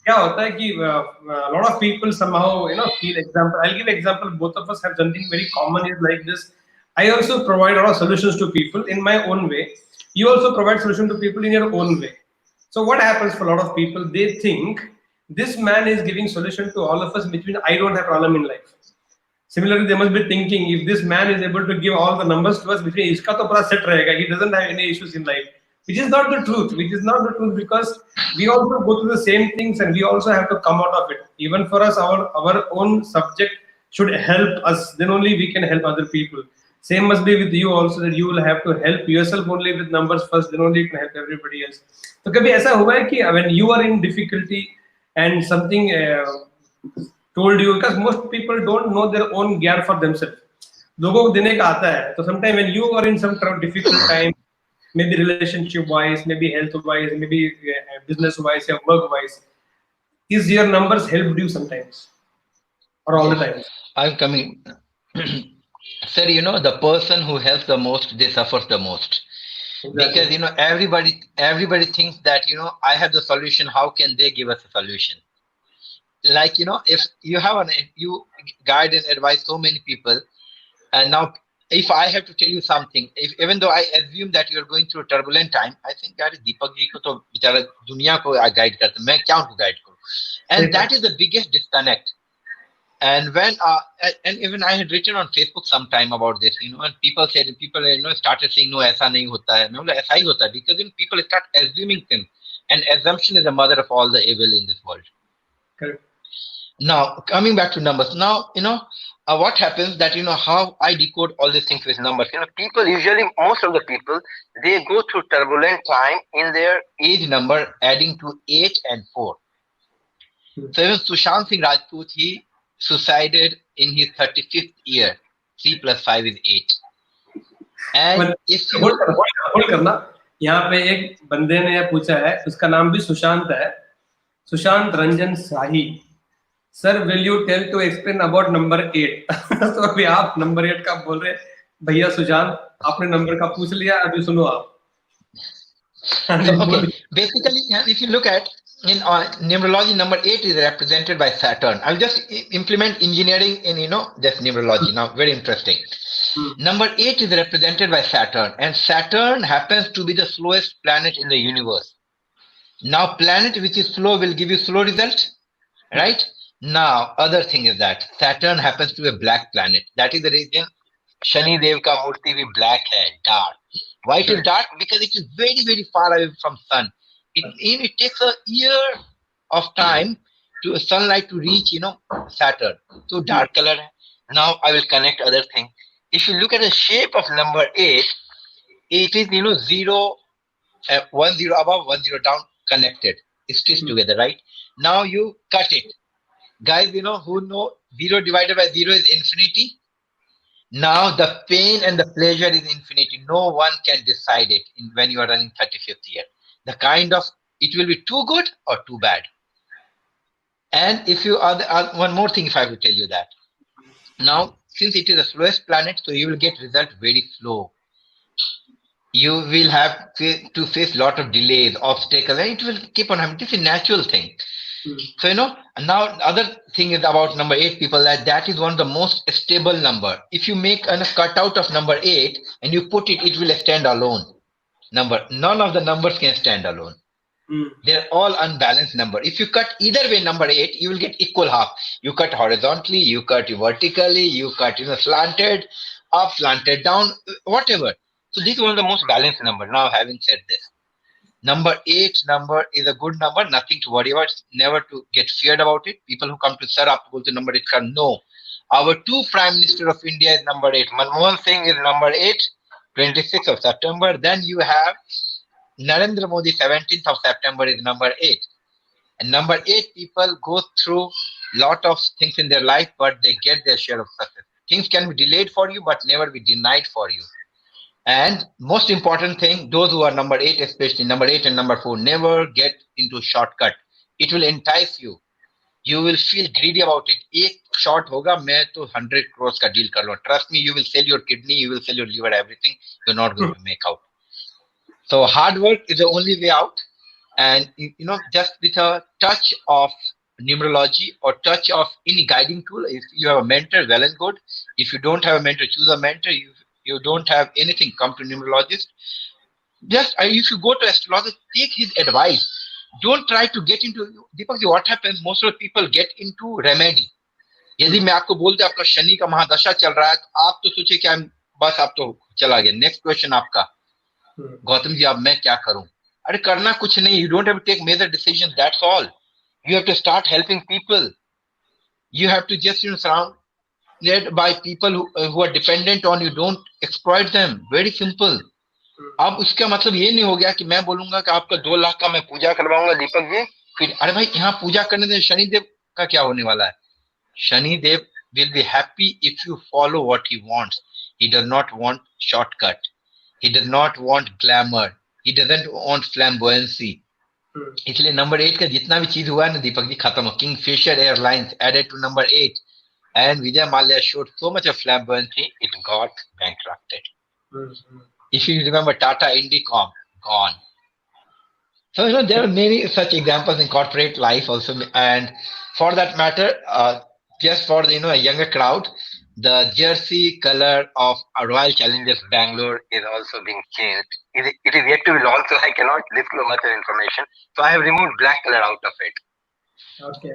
[SPEAKER 2] क्या होता है कि a lot of people somehow feel example. I'll give example. Both of us have something very common is like this. I also provide a lot of solutions to people in my own way. You also provide solution to people in your own way. So what happens for a lot of people? They think this man is giving solution to all of us, which means I don't have problem in life. Similarly, they must be thinking if this man is able to give all the numbers to us, which means iska to pura set rahega. He doesn't have any issues in life. Which is not the truth. Which is not the truth, because we also go through the same things and we also have to come out of it. Even for us, our own subject should help us. Then only we can help other people. Same must be with you also, that you will have to help yourself only with numbers first. Then only you can help everybody else. So कभी ऐसा हुआ है कि when you are in difficulty and something told you, because most people don't know their own gear for themselves. लोगों को देने का आता है. So sometimes when you are in some difficult time, maybe relationship wise, maybe health wise, maybe business wise, or work wise, is your numbers helped you sometimes or all the time?
[SPEAKER 3] I'm coming. Sir, the person who helps the most, they suffer the most. Exactly. Because everybody thinks that I have the solution. How can they give us a solution? Like if you have you guide and advise so many people, and now if I have to tell you something, even though I assume that you are going through a turbulent time, I think that Deepak ji ko to bichara duniya ko guide karta, main kya unko guide karu? And that is the biggest disconnect. And when and even I had written on Facebook sometime about this, and people started saying no, ऐसा नहीं होता है. मैं बोला ऐसा ही होता है, because people start assuming things, and assumption is the mother of all the evil in this world.
[SPEAKER 2] Correct.
[SPEAKER 3] Now, coming back to numbers, now, what happens that, how I decode all these things with numbers. People usually, most of the people, they go through turbulent time in their age number, adding to 8 and 4. So even Sushant Singh Rajput, he suicided in his 35th year. 3 plus 5 is 8. And if you
[SPEAKER 2] hold करना, यहाँ पे एक बंदे ने पूछा है, उसका नाम भी सुशांत है, Sushant Ranjan Shahi. Sir, will you tell to explain about number 8? तो अभी आप नंबर 8 का बोल रहे भैया सुशांत, आपने नंबर का पूछ लिया, अभी सुनो आप.
[SPEAKER 3] Okay, basically, if you look at in numerology, number 8 is represented by Saturn. I'll just implement engineering in this numerology now. Very interesting. Number 8 is represented by Saturn, and Saturn happens to be the slowest planet in the universe. Now, planet which is slow will give you slow result, right? Now, other thing is that Saturn happens to be a black planet. That is the reason Shani Dev ka murti bhi black hai, dark. Why it is dark? Because it is very, very far away from sun. It takes a year of time to sunlight to reach, Saturn. So dark color. Now I will connect other thing. If you look at the shape of number 8, it is 0, 1 0 above, 1 0 down, connected, stitched together, right? Now you cut it, guys. Who know 0 divided by 0 is infinity. Now the pain and the pleasure is infinity. No one can decide it when you are running 35th year. The kind of, it will be too good or too bad. And if you are one more thing, if I have to tell you that now, since it is the slowest planet, so you will get result very slow. You will have to face lot of delays, obstacles, and it will keep on happening. It's a natural thing. So now other thing is about number 8 people, that is one of the most stable number. If you make a cutout of number 8 and you put it, it will stand alone. None of the numbers can stand alone. They're all unbalanced number. If you cut either way number 8, you will get equal half. You cut horizontally, you cut vertically, you cut slanted up, slanted down, whatever. So this is one of the most balanced number. Now, having said this, number 8 number is a good number, nothing to worry about, never to get feared about it. People who come to Sir, aap bolte number 8 ka, no. Our 2 Prime Minister of India is number 8. Manmohan Singh is number 8, 26th of September. Then you have Narendra Modi, 17th of September is number 8. And number 8 people go through lot of things in their life, but they get their share of success. Things can be delayed for you, but never be denied for you. And most important thing, those who are number 8, especially number 8 and number 4, never get into shortcut. It will entice you. You will feel greedy about it. Ek short hoga, main to 100 crores ka deal kar lo. Trust me, you will sell your kidney, you will sell your liver, everything. You're not going to make out. So hard work is the only way out. And just with a touch of numerology or touch of any guiding tool, if you have a mentor, well and good. If you don't have a mentor, choose a mentor. You don't have anything, come to numerologist. Just if you go to astrologist, take his advice. Don't try to get into Deepak ji, what happens, most of the people get into remedy. यदि मैं आपको बोलते आपका शनि का महादशा चल रहा है, तो आप तो सोचे क्या बस आप तो चला गया. नेक्स्ट क्वेश्चन आपका, गौतम जी अब मैं क्या करूं? अरे करना कुछ नहीं. You don't have to take major decisions, that's all. You have to start helping people. You have to just surround by people who are dependent on you. Don't exploit them. Very simple. अब उसका मतलब ये नहीं हो गया कि मैं बोलूंगा कि आपका 2 लाख का मैं पूजा करवाऊंगा दीपक जी, फिर अरे भाई यहाँ पूजा करने से शनिदेव का क्या होने वाला है? Shanidev will be happy if you follow what he wants. He does not want shortcut. He does not want glamour. He doesn't want flamboyancy. इसलिए नंबर 8 का जितना भी चीज हुआ है ना दीपक जी, खत्म. Kingfisher airlines added to number 8. And Vijay Mallya showed so much of flamboyancy, it got bankrupted. If you remember Tata Indicom, gone. So, there are many such examples in corporate life also. And for that matter, just for the, a younger crowd, the jersey color of Royal Challengers Bangalore is also being changed. It is yet to be launched, so I cannot disclose much information. So I have removed black color out of it.
[SPEAKER 2] Okay.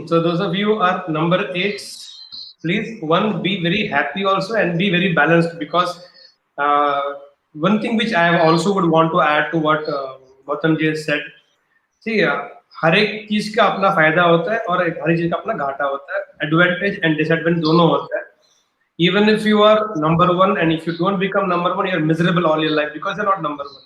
[SPEAKER 2] So those of you who are number 8s, please be very happy also and be very balanced, because one thing which I also would want to add to what Gautham ji has said. See, हर एक चीज का अपना फायदा होता है और हर एक चीज का अपना घाटा होता है, एडवांटेज एंड डिसएडवांटेज दोनों होता है. Even if you are number one and if you don't become number one, you're miserable all your life because you're not number one.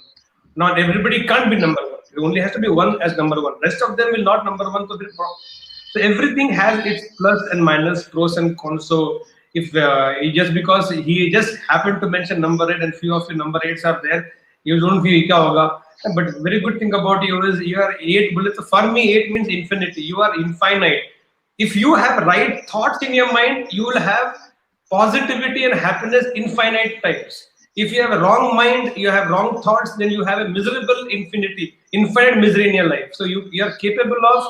[SPEAKER 2] Not everybody can't be number one. There only has to be one as number one. Rest of them will not number one. So everything has its plus and minus, pros and cons. So if just because he just happened to mention number 8 and few of your number 8s are there, you don't feel kya hoga. But very good thing about you is you are 8 bullet. For me, 8 means infinity. You are infinite. If you have right thoughts in your mind, you will have positivity and happiness infinite times. If you have a wrong mind, you have wrong thoughts, then you have a miserable infinite misery in your life. So you are capable of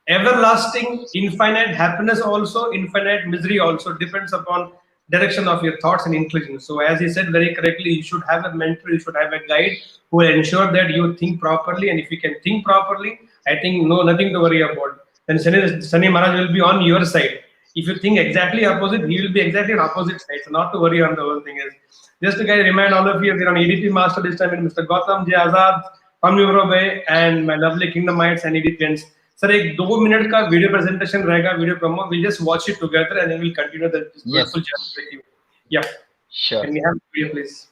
[SPEAKER 2] everlasting infinite happiness also, infinite misery also, depends upon direction of your thoughts and intelligence. So as he said very correctly, you should have a mentor, you should have a guide who will ensure that you think properly, and if you can think properly, I think nothing to worry about. Then Sani Maharaj will be on your side. If you think exactly opposite, he will be exactly on opposite side. So not to worry on the whole thing is. Just to remind all of you, we're on EDP Master this time with Mr. Gautham Azad from Nummerobay and my lovely Kingdomites and EDPians. Sir, एक 2 minute का video presentation रहेगा, video promo. We'll just watch it together and then we'll continue the beautiful journey with you. Yeah.
[SPEAKER 3] Sure.
[SPEAKER 2] Can we have the video, please?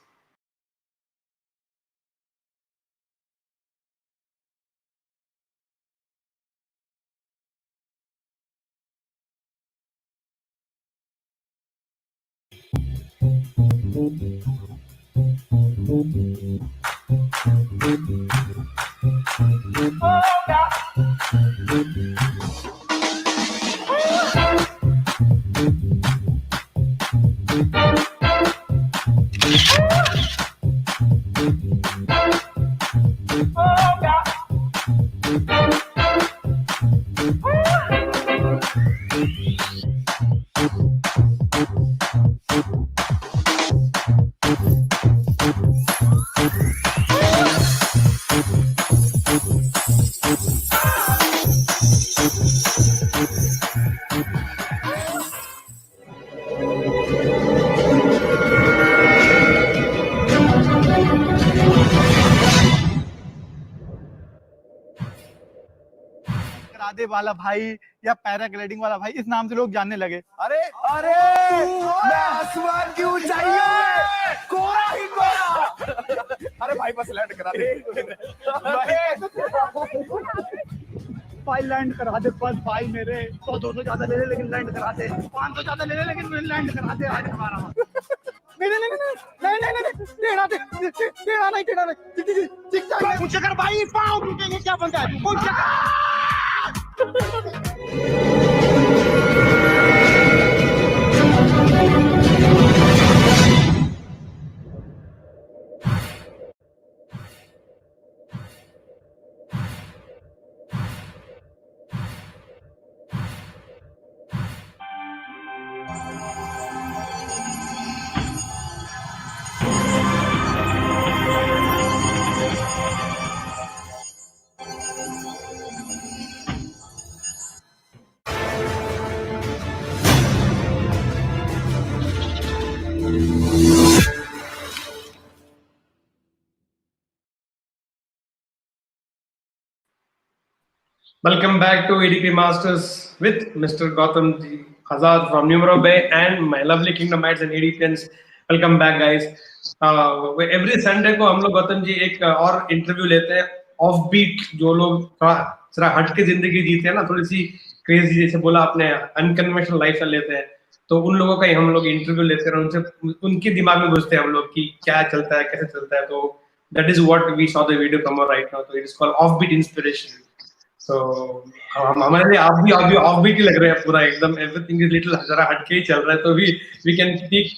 [SPEAKER 4] Karate वाला भाई या paragliding वाला भाई, इस नाम से लोग जानने लगे. अरे अरे मैं आसमान की ऊंचाइयों में कोरा ही कोरा. अरे भाई बस लैंड करा दे भाई, लैंड करा दे बस भाई. मेरे 200 ज्यादा ले ले लेकिन लैंड करा दे, 500 ज्यादा ले ले लेकिन लैंड करा दे आज हमारा. नहीं नहीं नहीं नहीं नहीं टेढ़ा दे, टेढ़ा नहीं, टेढ़ा नहीं, ठीक ठाक ऊंचा कर भाई. पाँव टूटेंगे क्या बनता है, ऊंचा कर.
[SPEAKER 2] Welcome back to EDP Masters with Mr. Gautham Azad from Nummerobay and my lovely Kingdomites and EDPians. Welcome back, guys. Every Sunday को हम लोग गौतम जी एक और इंटरव्यू लेते हैं ऑफ बीट, जो लोग थोड़ा हट के जिंदगी जीते हैं ना, थोड़ी सी क्रेजी, जैसे बोला आपने अनकन्वेंशनल लाइफ लेते हैं, तो उन लोगों का ही हम लोग इंटरव्यू लेते हैं, उनसे उनके दिमाग में घुसते हैं हम लोग कि क्या चलता है, कैसे चलता है. तो that is what we saw the video come right now. तो it is called offbeat inspiration. So हमारे लिए आप भी ऑफ बीट ही लग रहे हैं पूरा एकदम. एवरीथिंग इज लिटिल जरा हटके ही चल रहा है, तो we can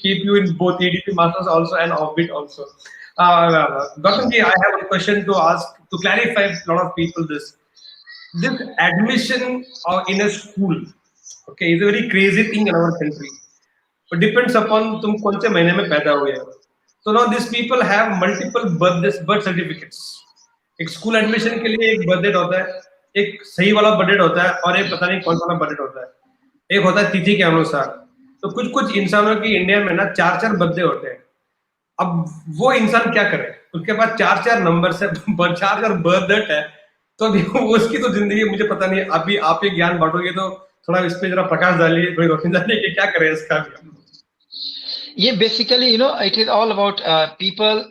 [SPEAKER 2] keep you in both EDP Masters also and off beat also. Gautam ji, I have a question to ask to clarify a lot of people this admission in a school, okay, is a very crazy thing in our country. It depends upon तुम कौन से महीने में पैदा हुए हो. So now these people have multiple birth certificates. एक school admission के लिए एक बर्थ डेट होता है, एक सही वाला बजट होता है और एक पता नहीं कौन सा बजट होता है. एक होता है तिथि के अनुसार. तो कुछ इंसानों की इंडिया में ना 4 बर्थडे होते हैं. अब वो इंसान क्या करे, उसके पास 4 नंबर से 4 बर्थ डेट है, तो अभी उसकी तो जिंदगी मुझे पता नहीं, अभी आप ये ज्ञान बांटोगे तो थोड़ा इस पे जरा प्रकाश डालिए, थोड़ी रोशनी डालिए कि क्या करें इसका भी।
[SPEAKER 3] ये basically it is all about people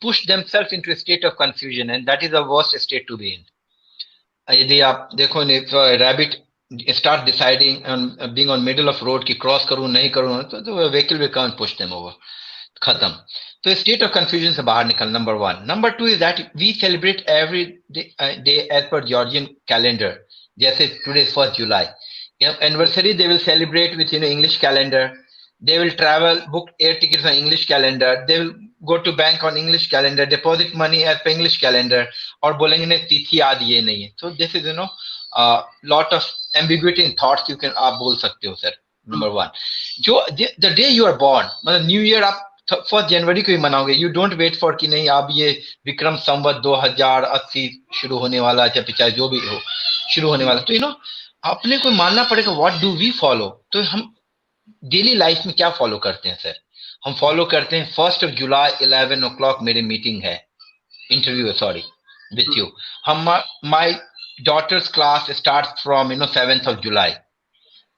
[SPEAKER 3] push themselves into a state of confusion, and that is the worst state to be in. यदि आप देखो if rabbit start deciding on being on middle of road कि cross करूं नहीं करूं, तो vehicle will come and push them over. खत्म. तो स्टेट ऑफ कंफ्यूजन से बाहर निकल, number 1. Number 2 is that we celebrate every day as per Georgian calendar. जैसे today is 1 July, anniversary they will celebrate with English calendar. They will travel, book air tickets on English calendar. They will go to bank on English calendar, deposit money as per English calendar. और बोलेंगे नहीं तिथि याद ये नहीं है. So this is lot of ambiguity in thoughts you can आप बोल सकते हो सर. Number 1. जो the day you are born, मतलब न्यू ईयर आप 1 जनवरी को ही मनाओगे. यू डोंट वेट फॉर कि नहीं आप ये विक्रम संवत 2080 शुरू होने वाला है, चाहे जो भी हो शुरू होने वाला. तो अपने को मानना पड़ेगा व्हाट डू वी फॉलो. तो हम डेली लाइफ में क्या फॉलो करते हैं सर? हम फॉलो करते हैं 1 जुलाई 11 o'clock मेरी मीटिंग है, इंटरव्यू सॉरी विथ यू. हम my daughter's class start from 7th July.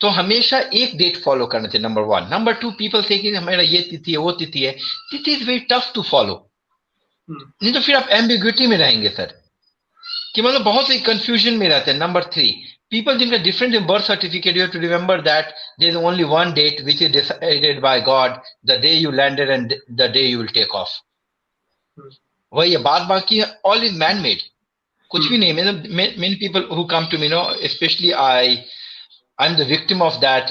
[SPEAKER 3] तो हमेशा एक डेट फॉलो करना चाहिए, नंबर 1. नंबर 2, पीपल से कि हमारा ये तिथि है वो तिथि है. Tithi is very tough to follow. नहीं तो फिर आप एम्बिग्विटी में रहेंगे सर, कि मतलब बहुत ही कंफ्यूजन में रहते हैं. नंबर 3, people जिनका different in birth certificate, you have to remember that there is only one date which is decided by God, the day you landed and the day you will take off. वही है बात. बाकी all is man made, कुछ भी नहीं. Many people who come to me specially I'm the victim of that,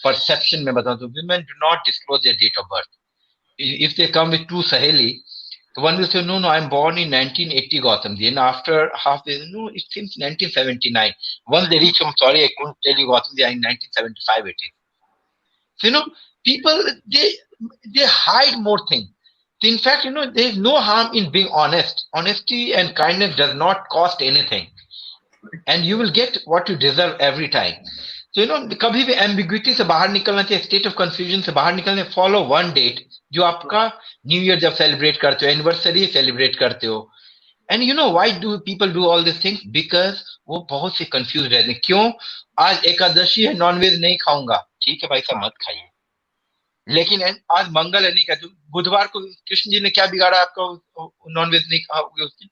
[SPEAKER 3] perception. में बताऊं तो women do not disclose their date of birth. If they come with true Saheli, the one will say, no, I'm born in 1980, Gautham. Then after half, they say, no, it seems 1979. Once they reach, I'm sorry, I couldn't tell you, Gautham, they are in 1975, it is. So, people, they hide more things. So in fact, there is no harm in being honest. Honesty and kindness does not cost anything. And you will get what you deserve every time. So कभी भी ambiguity से बाहर निकलना चाहिए, state of confusion से बाहर निकलना. Follow one date जो आपका न्यू ईयर जब सेलिब्रेट करते हो, एनिवर्सरी सेलिब्रेट करते हो. And why do people do all this things? Because वो बहुत से कंफ्यूज रहते हैं. क्यों? आज एकादशी है, नॉनवेज नहीं खाऊंगा. ठीक है भाई साहब, मत खाइए. लेकिन आज मंगल है, नहीं खाते. बुधवार को कृष्ण जी ने क्या बिगाड़ा आपका नॉनवेज नहीं खाओगे उस दिन?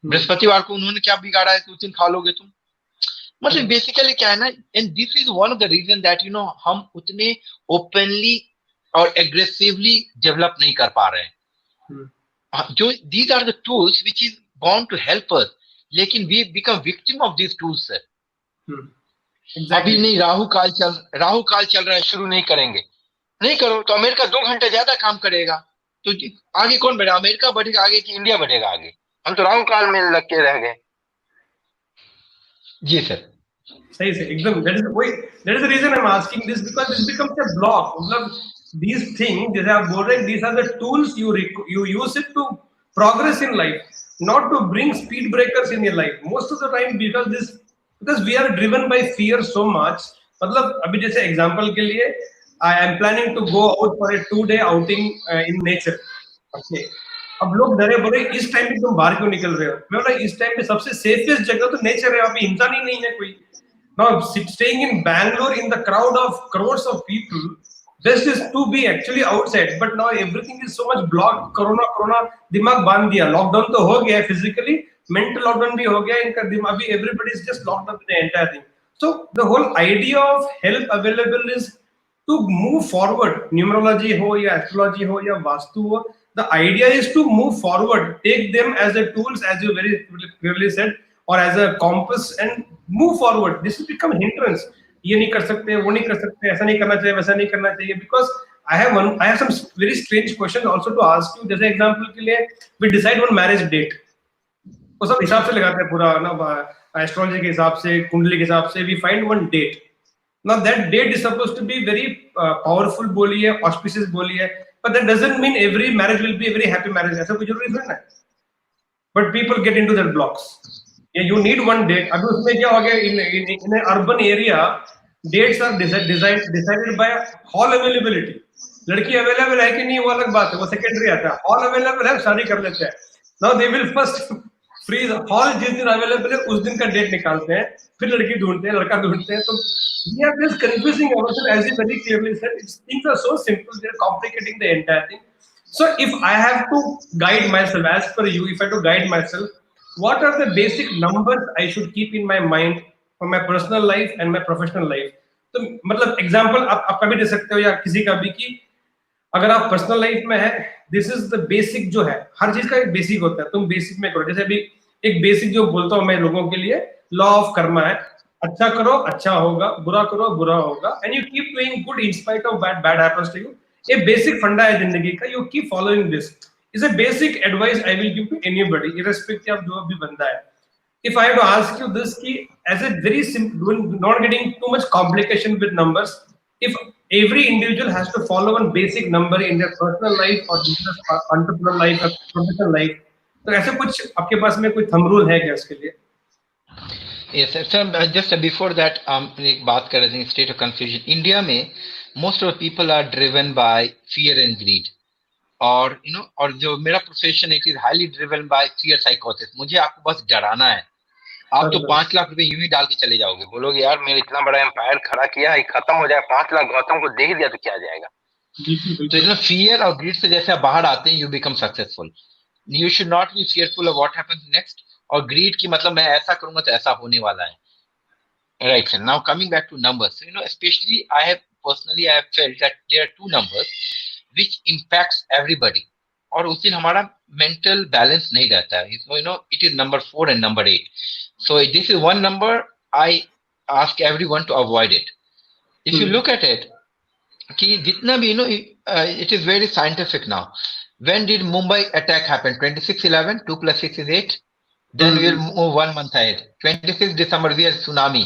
[SPEAKER 3] बृहस्पतिवार को उन्होंने क्या बिगाड़ा है उस दिन खा लोगे तुम? मतलब बेसिकली क्या है ना, and this is one of the reason that हम उतने ओपनली और एग्रेसिवली डेवलप नहीं कर पा रहे हैं. जो these are the tools which is born to help us, लेकिन we become victim of this tools sir. अभी नहीं, राहु काल चल रहा है, शुरू नहीं करेंगे. नहीं करो तो अमेरिका 2 घंटे ज्यादा काम करेगा. तो आगे कौन बढ़ेगा? अमेरिका बढ़ेगा आगे कि इंडिया बढ़ेगा आगे? हम तो राहु काल में लग के रह गए. जी सर,
[SPEAKER 2] सही से एकदम. That is the reason I'm asking this, because this becomes a block. मतलब these things, जैसे आप बोल रहे हैं, these are the tools you use it to progress in life, not to bring speed breakers in your life. Most of the time because we are driven by fear so much. मतलब अभी जैसे example के लिए, I am planning to go out for a 2-day outing in nature. Okay. अब लोग डरे बोले इस टाइम पे तुम बाहर क्यों निकल रहे हो? मैं बोला इस टाइम पे सबसे सेफेस्ट जगह तो नेचर है, अभी इंसान ही नहीं है कोई. Now staying in Bangalore in the crowd of crores of people, best is to be actually outside. But now everything is so much blocked. Corona दिमाग बांध दिया. लॉकडाउन तो हो गया फिजिकली, मेंटल लॉकडाउन भी हो गया इनका दिमाग. अभी everybody is just locked up in the entire thing. So the whole idea of help available is to move forward. Numerology हो या astrology हो या वास्तु हो, the idea is to move forward, take them as a tools, as you very clearly said, or as a compass, and move forward. This will become hindrance. ये नहीं कर सकते, वो नहीं कर सकते, ऐसा नहीं करना चाहिए, वैसा नहीं करना चाहिए. Because I have some very strange questions also to ask you. जैसे example के लिए, we decide one marriage date. वो सब हिसाब से लगाते हैं पूरा ना, astrology के हिसाब से, कुंडली के हिसाब से. We find one date. Now that date is supposed to be very powerful बोलिए, auspicious बोलिए. But that doesn't mean every marriage will be a very happy marriage. ऐसा कुछ जरूरी नहीं है. But people get into their blocks. Yeah, you need one date. अभी उसमें क्या हो गया, in an urban area, dates are decided by hall availability. लड़की available है कि नहीं वो अलग बात है, वो secondary आता है. Hall available है, शादी कर लेते हैं. Now they will first free hall जिस दिन अवेलेबल है उस दिन का डेट निकालते हैं, फिर लड़की ढूंढते हैं, लड़का ढूंढते हैं. तो we are just confusing ourselves, as you very clearly said. Things are so simple, they're complicating the entire thing. So if I have to guide myself, as per you, if I have to guide myself, what are the basic numbers I should keep in my mind for my personal life and my professional life? तो मतलब example आप कभी दे सकते हो या किसी का भी कि अगर आप पर्सनल लाइफ में है, दिस इज द बेसिक जो है, हर चीज का एक बेसिक होता है, तुम बेसिक में करो. जैसे अभी एक बेसिक जो बोलता हूँ मैं लोगों के लिए, लॉ ऑफ कर्मा है, अच्छा करो अच्छा होगा, बुरा करो बुरा होगा, and you keep doing good in spite of bad, bad happens to you. ये बेसिक फंडा है जिंदगी का, you keep following this. Is a basic advice I will give to anybody irrespective of जो भी बंदा है. If I have to ask you this, ki, as a very simple, not getting too much complication with numbers, if every individual has to follow one basic number in their personal life or business, entrepreneurial life or professional life, तो ऐसे कुछ आपके पास में कोई thumb rule है क्या इसके लिए?
[SPEAKER 3] Yes, sir. Just before that, एक बात कर रहे थे, state of confusion. India में most of people are driven by fear and greed. और और जो मेरा प्रोफेशन है, it is highly driven by fear साइकोसिस. मुझे आपको बस डराना है. आप तो 5 लाख रुपए यूं ही डाल के चले जाओगे, बोलोगे यार मैंने इतना बड़ा एम्पायर खड़ा किया है, खत्म हो जाए, 5 लाख गौतम को दे ही दिया तो क्या जाएगा. तो फियर और ग्रीड से जैसे आप बाहर आते हैं, you become successful. You should not be fearful of what happens next. और ग्रीड की मतलब मैं ऐसा करूंगा तो ऐसा होने वाला है. Right, sir. Now coming back to numbers, especially I have felt that there are two numbers which impacts everybody. और उस दिन हमारा mental balance नहीं रहता है. So, it is number 4 and number 8. So this is one number I ask everyone to avoid it. If you look at it, कि जितना भी it is very scientific now. When did Mumbai attack happen? 26/11. 2 + 6 is 8. Then we will move 1 month ahead. 26 December we had tsunami.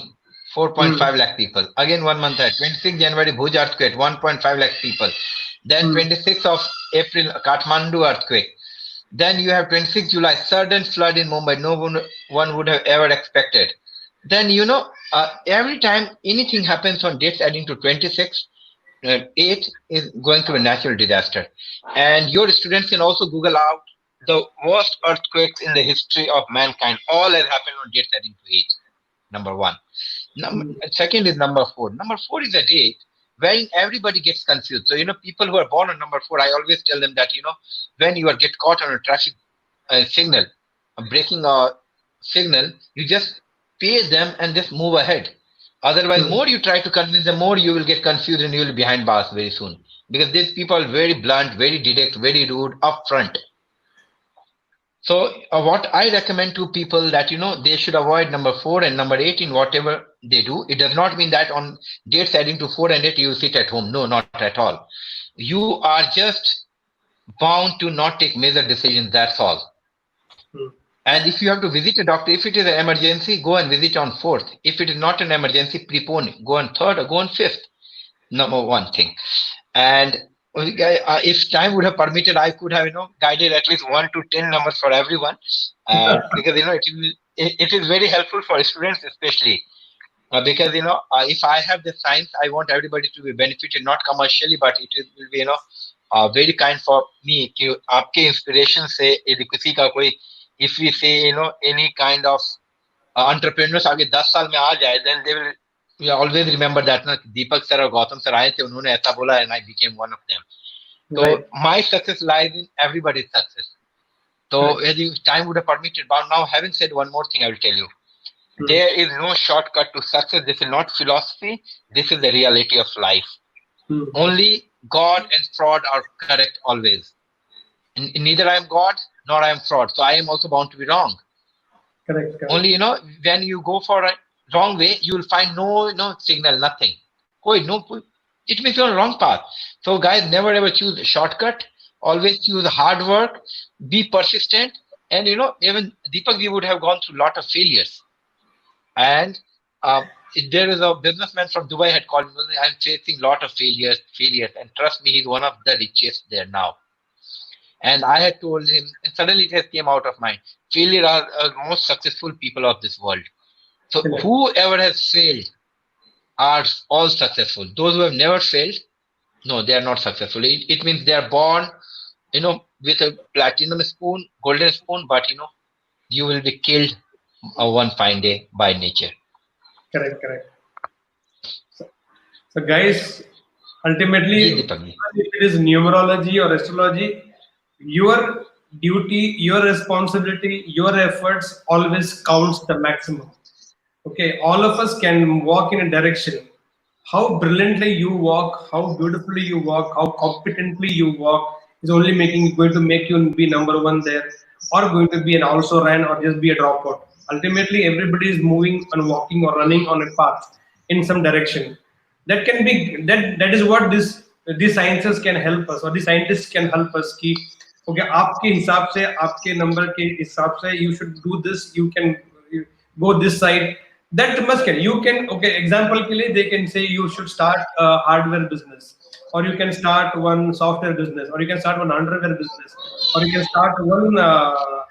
[SPEAKER 3] 4.5 lakh people. Again 1 month ahead. 26 January Bhuj earthquake. 1.5 lakh people. Then 26th of April Kathmandu earthquake. Then you have 26 July sudden flood in Mumbai. No one would have ever expected. Then every time anything happens on dates adding to 26, 8 is going to be a natural disaster. And your students can also Google out the worst earthquakes in the history of mankind. All has happened on dates adding to 8. Number 1. Second is number 4. Number 4 is a date wherein everybody gets confused. So, people who are born on number 4, I always tell them that, when you get caught on a traffic signal, a braking signal, you just pay them and just move ahead. Otherwise, more you try to convince them, more you will get confused and you will be behind bars very soon. Because these people are very blunt, very direct, very rude, upfront. So what I recommend to people that, they should avoid number 4 and number 8 in whatever they do. It does not mean that on dates adding to 4 and 8, you sit at home. No, not at all. You are just bound to not take major decisions. That's all. And if you have to visit a doctor, if it is an emergency, go and visit on 4th. If it is not an emergency, prepone it. Go on 3rd or go on 5th. Number one thing. And if time would have permitted, I could have guided at least 1 to 10 numbers for everyone, because it is very helpful for students especially, because if I have the science, I want everybody to be benefited, not commercially, but it will be very kind for me कि आपके inspiration से यदि किसी का कोई, if we say any kind of entrepreneurs आगे 10 साल में आ जाए, then they will we always remember that Deepak sir और Gautham sir आए थे, उन्होंने ऐसा बोला and I became one of them. So my success lies in everybody's success. So if time would have permitted, but now having said one more thing, I will tell you, there is no shortcut to success. This is not philosophy. This is the reality of life. Only God and fraud are correct always. Neither I am God nor I am fraud. So I am also bound to be wrong.
[SPEAKER 2] Correct.
[SPEAKER 3] Only when you go for a wrong way, you will find no signal, nothing. It means you're on the wrong path. So guys, never ever choose a shortcut. Always choose hard work. Be persistent. And even Deepak, we would have gone through a lot of failures. And there is a businessman from Dubai had called me. I'm facing a lot of failures. And trust me, he's one of the richest there now. And I had told him, and suddenly it has came out of mind. Failure are most successful people of this world. So whoever has failed are all successful. Those who have never failed, no, they are not successful. It means they are born, with a platinum spoon, golden spoon, but you will be killed one fine day by nature.
[SPEAKER 2] Correct, correct. So guys, ultimately,
[SPEAKER 3] Ji, Deepak ji.
[SPEAKER 2] if it is numerology or astrology, your duty, your responsibility, your efforts always counts the maximum. Okay, all of us can walk in a direction. How brilliantly you walk, how beautifully you walk, how competently you walk is only going to make you be number one there, or going to be an also ran or just be a dropout. Ultimately, everybody is moving and walking or running on a path in some direction. That can be that is what these sciences can help us, or the scientists can help us. कि okay, आपके हिसाब से, आपके number के हिसाब से, you should do this. You can go this side. That must can you can okay. Example के लिए they can say you should start a hardware business, or you can start one software business, or you can start one underwear business, or you can start one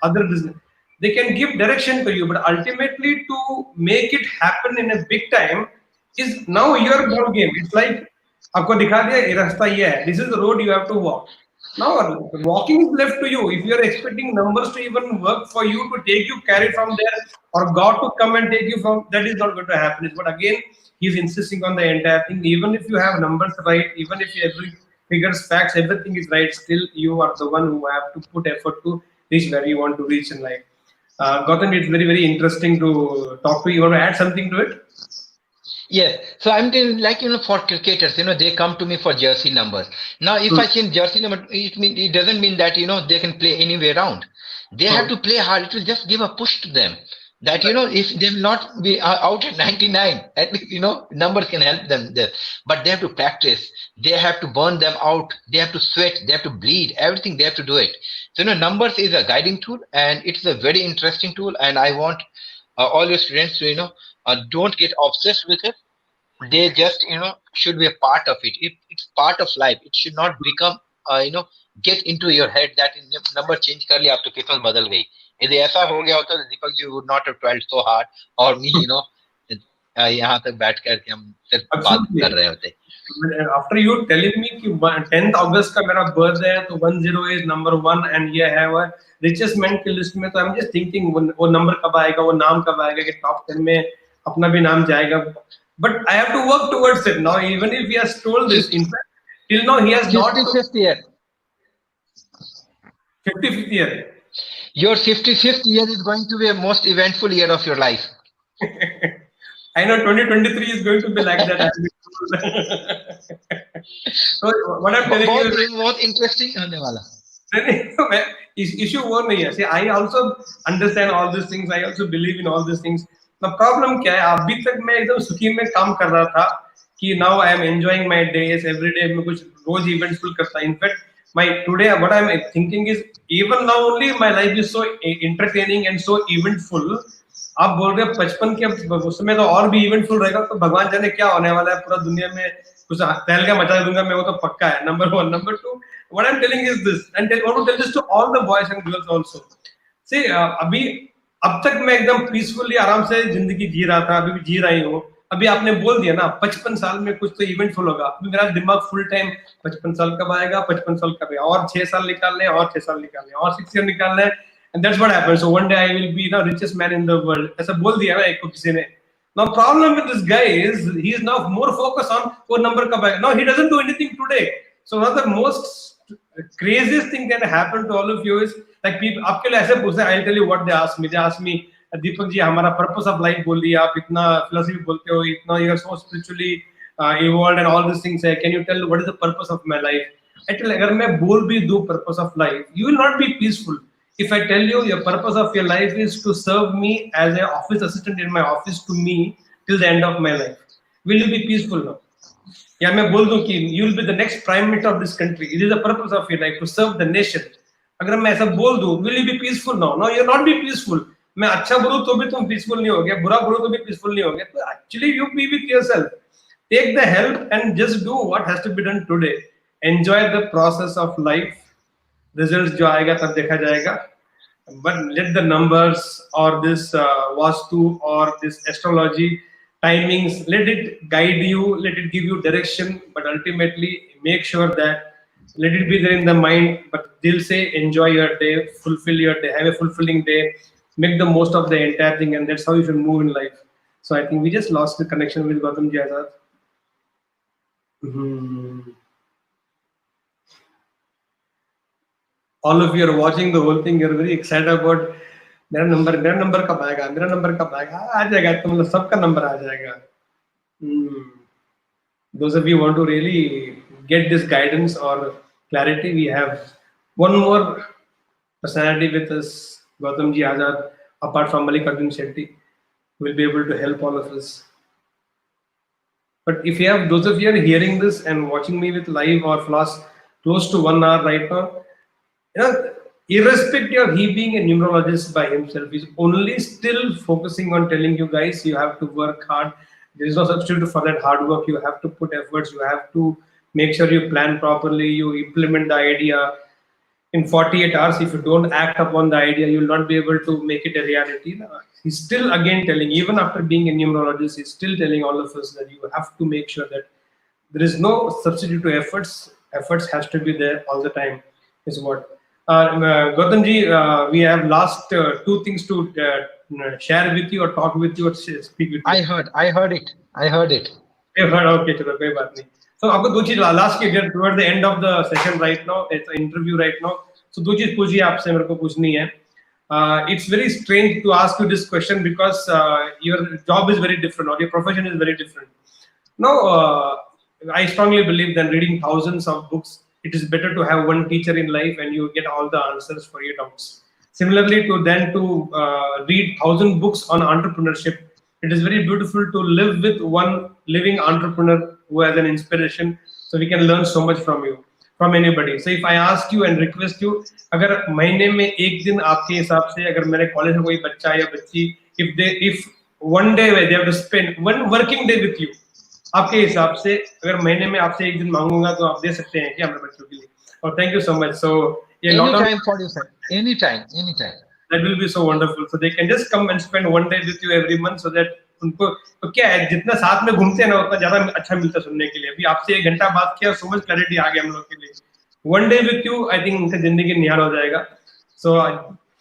[SPEAKER 2] other business. They can give direction to you, but ultimately to make it happen in a big time is now your ball game. It's like आपको दिखा दिया ये रास्ता ये है. This is the road you have to walk. Now walking is left to you. If you are expecting numbers to even work for you to take you carry from there, or God to come and take you from, that is not going to happen. But again, he's insisting on the entire thing. Even if you have numbers right, even if every figures, facts, everything is right, still you are the one who have to put effort to reach where you want to reach in life. Gautham, it's very, very interesting to talk to you. You want to add something to it?
[SPEAKER 3] Yes. So I'm doing like, for cricketers, they come to me for jersey numbers. Now, if I change jersey number, it doesn't mean that, they can play any way around. They have to play hard. It will just give a push to them. That, if they will not be out at 99, at least, numbers can help them there. But they have to practice. They have to burn them out. They have to sweat. They have to bleed. Everything, they have to do it. So, numbers is a guiding tool, and it's a very interesting tool. And I want all your students to, don't get obsessed with it. They just should be a part of it. It's part of life. It should not become get into your head that number change कर लिया, अब तो किस्मत बदल गई. यदि ऐसा हो गया होता तो Deepak ji would not have tried so hard, और me यहाँ तक बैठ करके हम सिर्फ बात कर रहे होते.
[SPEAKER 2] After you telling me कि 10th August का मेरा birthday है, तो 10 is number 1 and ये है वो richest man की list में, तो I'm just thinking वो number कब आएगा, वो नाम कब आएगा कि top 10 में अपना भी नाम जाएगा. But I have to work towards it now. Even if he has told this, in fact, till now he has not.
[SPEAKER 3] 55th year.
[SPEAKER 2] 55th year.
[SPEAKER 3] Your 55th year is going to be a most eventful year of your life.
[SPEAKER 2] I know 2023 is going to be like that. So what I'm telling you is
[SPEAKER 3] बहुत interesting होने वाला.
[SPEAKER 2] Issue वो नहीं है. See, I also understand all these things. I also believe in all these things. The problem क्या है, अभी तक मैं एकदम सुखी में काम कर रहा था कि now I am enjoying my days. Every day मैं कुछ रोज eventful करता. In fact, my today what I am thinking is even now only my life is so entertaining and so eventful. आप बोल रहे हैं 55 के उसमें तो और भी eventful रहेगा, तो भगवान जाने क्या होने वाला है पूरा दुनिया में. कुछ तहलका मचा दूंगा मैं, वो तो पक्का है. Number 1. Number 2, what I am telling is this, and I want to tell this to all the boys and girls also. See, अभी अब तक मैं एकदम पीसफुली आराम से जिंदगी जी रहा था, अभी भी जी रही हूँ. अभी आपने बोल दिया ना 55 साल में कुछ तो इवेंटफुल होगा, अभी मेरा दिमाग फुल टाइम 55 साल कब आएगा, 55 साल कब आएगा, और 6 साल निकालने, और 6 साल निकालने, और 6 ईयर निकालने. And that's what happens. So one day I will be the richest man in the world, ऐसा बोल दिया ना एक को किसी ने. Now problem with this guy is he is now more focused on वो number कब आएगा. Now he doesn't do anything today. So one of the most craziest thing that happened to all of you is like people आपके लिए ऐसे पूछते हैं. I'll tell you what they ask me. They ask me, Deepak ji हमारा purpose of life बोल दिया, आप इतना फिलोसफी बोलते हो, इतना you are so spiritually evolved and all this things है, can you tell what is the purpose of my life. Actually अगर मैं बोल भी दूं purpose of life, you will not be peaceful. If I tell you your purpose of your life is to serve me as a office assistant in my office to me till the end of my life, will you be peaceful now? या मैं बोल दूं कि you will be the next prime minister of this country, it is the purpose of your life to serve the nation. अगर मैं ऐसा बोल दूं, will you be peaceful now? No, you are not be peaceful. मैं अच्छा बोलूं तो भी तुम पीसफुल नहीं होगे, बुरा बोलूं तो भी पीसफुल नहीं होगे. तो actually you be with yourself, take the help and just do what has to be done today. Enjoy the process of life. Results जो आएगा तब देखा जाएगा. बट लेट द नंबर्स और दिस वास्तु और this astrology timings, let it guide you, let it give you direction, but ultimately make sure that let it be there in the mind. But they'll say enjoy your day, fulfill your day, have a fulfilling day, make the most of the entire thing, and that's how you should move in life. So I think we just lost the connection with Gautham Azad. All of you are watching the whole thing. You're very excited about मेरा number कब आएगा, मेरा number कब आएगा, आ जाएगा, तो मतलब सबका नंबर आ जाएगा. Those of you who want to really get this guidance or clarity, we have one more personality with us, Gautham Azad, apart from Mallikarjun Shetty, will be able to help all of us. But if you have those of you are hearing this and watching me with live or last close to 1 hour right now, you know, irrespective of he being a numerologist by himself, he's only still focusing on telling you guys you have to work hard. There is no substitute for that hard work. You have to put efforts. You have to make sure you plan properly. You implement the idea. In 48 hours, if you don't act upon the idea, you will not be able to make it a reality. He's still again telling, even after being a numerologist, he's still telling all of us that you have to make sure that there is no substitute to efforts. Efforts has to be there all the time, is what. Gautam ji, we have last 2 things to share with you or talk with you or speak with you.
[SPEAKER 3] I heard it.
[SPEAKER 2] You heard, okay, chalo, koi baat nahi. So, आपको 2 चीज last के toward the end of the session right now, it's an interview right now. So 2 चीज पूछिए आपसे, मेरे को पूछनी है. It's very strange to ask you this question because your job is very different or your profession is very different. Now, I strongly believe that reading thousands of books, it is better to have one teacher in life and you get all the answers for your doubts. Similarly, to read 1,000 books on entrepreneurship, it is very beautiful to live with one living entrepreneur who has an inspiration. So we can learn so much from you, from anybody. So if I ask you and request you, अगर महीने में एक दिन आपके हिसाब से अगर मेरे कॉलेज में कोई बच्चा या बच्ची, if one day they have to spend one working day with you, आपके हिसाब से अगर महीने में आपसे एक दिन मांगूंगा तो आप दे सकते हैं क्या हमारे बच्चों के लिए? और thank you so much. So
[SPEAKER 3] anytime for you, sir. Anytime.
[SPEAKER 2] That will be so wonderful. So they can just come and spend one day with you every month, so that उनको तो क्या है, जितना साथ में घूमते हैं ना उतना ज्यादा अच्छा मिलता है सुनने के लिए. अभी आपसे 1 घंटा बात किया, so much clarity आ गया हम लोग के लिए. One day with you, I think उनका जिंदगी निहाल हो जाएगा. So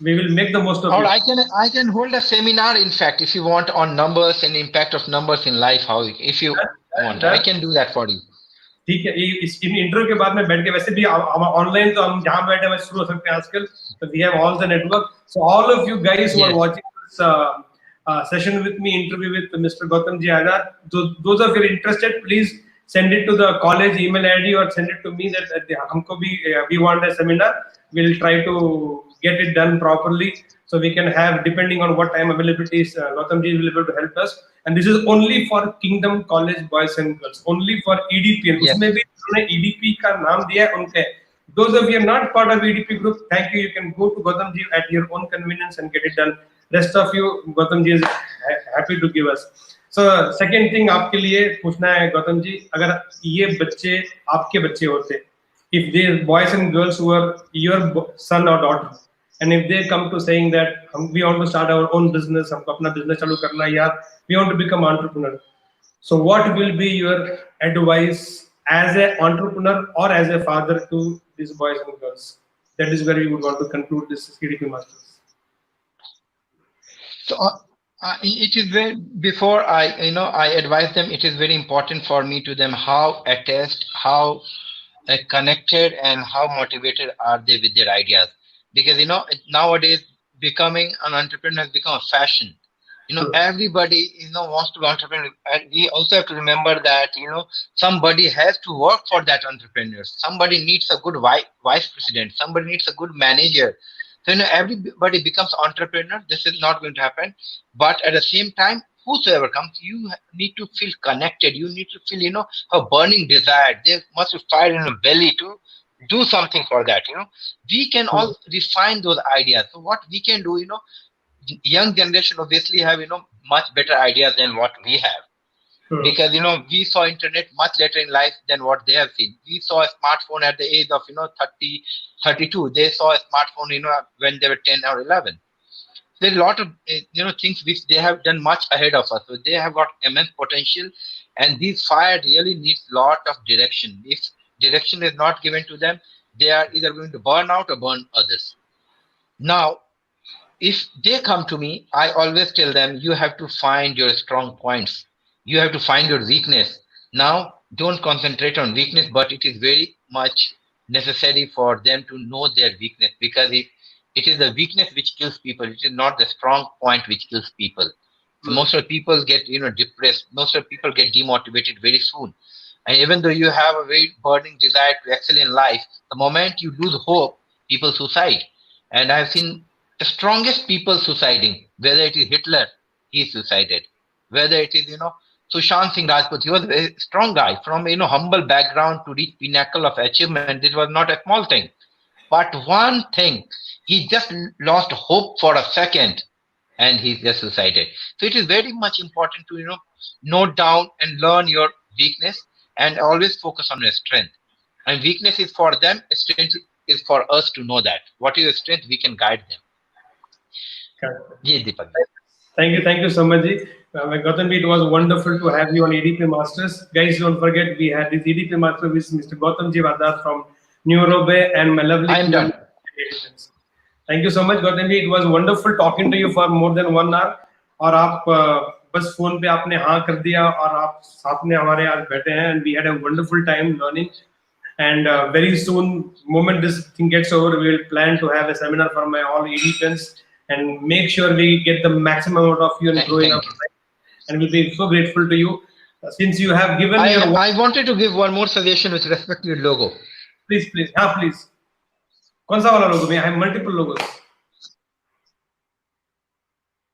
[SPEAKER 2] we will make the most of
[SPEAKER 3] or
[SPEAKER 2] it.
[SPEAKER 3] I can hold a seminar, in fact, if you want, on numbers and impact of numbers in life. How, if you want, I can do that for you.
[SPEAKER 2] ठीक है, इस interview के बाद में बैठ के वैसे भी ऑनलाइन तो हम जहां बैठे वैसे शुरू हो सकते हैं आजकल. So we have all the network. So all of you guys who are watching this session with me, interview with Mr. Gautham Azad, those of you interested, please send it to the college email ID or send it to me that हमको भी we want a seminar. We'll try to get it done properly, so we can have, depending on what time availability is, Gautham ji will be able to help us. And this is only for Kingdom College boys and girls, only for EDP. उसमें भी उन्होंने EDP का नाम दिया है उनके. Those of you are not part of EDP group, thank you. You can go to Gautham ji at your own convenience and get it done. Rest of you, Gautham ji is happy to give us. So second thing आपके लिए पूछना है Gautham ji, अगर ये बच्चे आपके बच्चे होते, if they boys and girls who are your son or daughter, and if they come to saying that we want to start our own business, हमको अपना business चालू करना है, या we want to become entrepreneur, so what will be your advice as an entrepreneur or as a father to these boys and girls? That is where you would want to conclude this EDP Masters.
[SPEAKER 3] So it is very, before I advise them, it is very important for me to them how attached, how connected and how motivated are they with their ideas. Because nowadays becoming an entrepreneur has become a fashion. Everybody wants to be entrepreneur. And we also have to remember that somebody has to work for that entrepreneur. Somebody needs a good vice president. Somebody needs a good manager. So everybody becomes entrepreneur. This is not going to happen. But at the same time, whosoever comes, you need to feel connected. You need to feel a burning desire. There must be fire in the belly to do something for that. We can all refine those ideas. So what we can do, young generation obviously have much better ideas than what we have. Because we saw internet much later in life than what they have seen. We saw a smartphone at the age of 30, 32. They saw a smartphone when they were 10 or 11. There are a lot of things which they have done much ahead of us. So they have got immense potential, and this fire really needs a lot of direction. If direction is not given to them, they are either going to burn out or burn others. Now, if they come to me, I always tell them, you have to find your strong points. You have to find your weakness. Now, don't concentrate on weakness, but it is very much necessary for them to know their weakness, because it is the weakness which kills people. It is not the strong point which kills people. So most of the people get, depressed. Most of the people get demotivated very soon. And even though you have a very burning desire to excel in life, the moment you lose hope, people suicide. And I've seen the strongest people suiciding, whether it is Hitler, he suicided. Whether it is, Sushant Singh Rajput, he was a very strong guy from, humble background to reach pinnacle of achievement. It was not a small thing. But one thing, he just lost hope for a second and he just suicided. So it is very much important to, note down and learn your weakness and always focus on your strength. And weakness is for them, strength is for us to know that. What is your strength, we can guide them.
[SPEAKER 2] Correct.
[SPEAKER 3] Yes, Deepak.
[SPEAKER 2] Thank you so much, Ji. Gautam, it was wonderful to have you on EDP Masters. Guys, don't forget, we had this EDP Master with Mr. Gautham Azad from Nummerobay and my lovely.
[SPEAKER 3] I am done.
[SPEAKER 2] Thank you so much, Gautam. It was wonderful talking to you for more than 1 hour. और आप बस phone पे आपने हाँ कर दिया और आप साथ में हमारे आज बैठे हैं and we had a wonderful time learning. And very soon, moment this thing gets over, we will plan to have a seminar for my all EDPs and make sure we get the maximum out of you and growing up. And we'll be so grateful to you since you have given
[SPEAKER 3] I wanted to give one more suggestion with respect to your logo.
[SPEAKER 2] Please. हाँ, please. कौन सा वाला logo? I have multiple logos.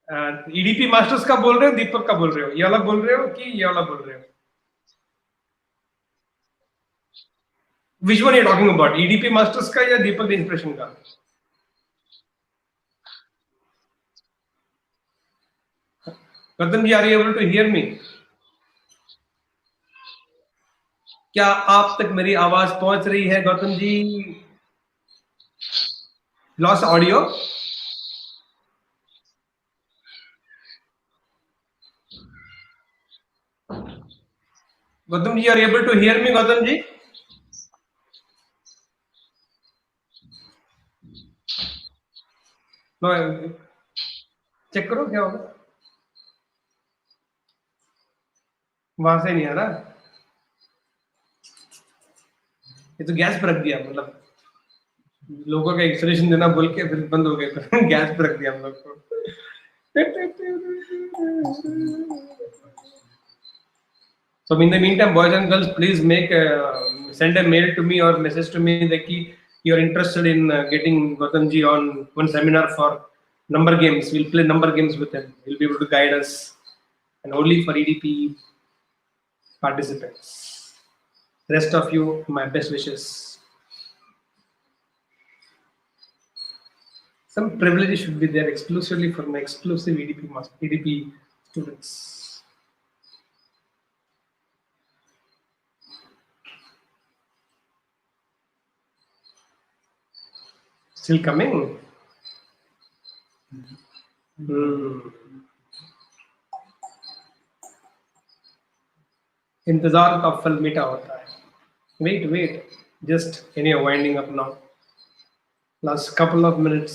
[SPEAKER 2] EDP Masters का बोल रहे हो, दीपक का बोल रहे हो? ये वाला बोल रहे हो कि ये वाला बोल रहे हो? Which one are you talking about? EDP Masters का या DEEPAK The Inspiration का? Gautam ji, are you able to hear me? क्या आप तक मेरी आवाज पहुंच रही है, Gautam ji? Lost audio? Gautam ji, are you able to hear me, Gautam ji? No, check करो क्या होगा, वहां से नहीं आ रहा. ये तो गैस पर रख दिया, मतलब लोगों का एक्सप्रेशन देना बोल के फिर बंद हो गया. गैस पर रख दिया हम लोग को. So in the meantime, boys and girls, please send a mail to me or message to me that you're interested in getting Gautam ji on one seminar for number games. We'll play number games with him. He'll be able to guide us, and only for EDP participants. Rest of you, my best wishes. Some privileges should be there exclusively for my exclusive EDP students. Still coming? इंतजार का फल मीठा होता है. Wait. Just anyway, winding up now. Last couple of minutes.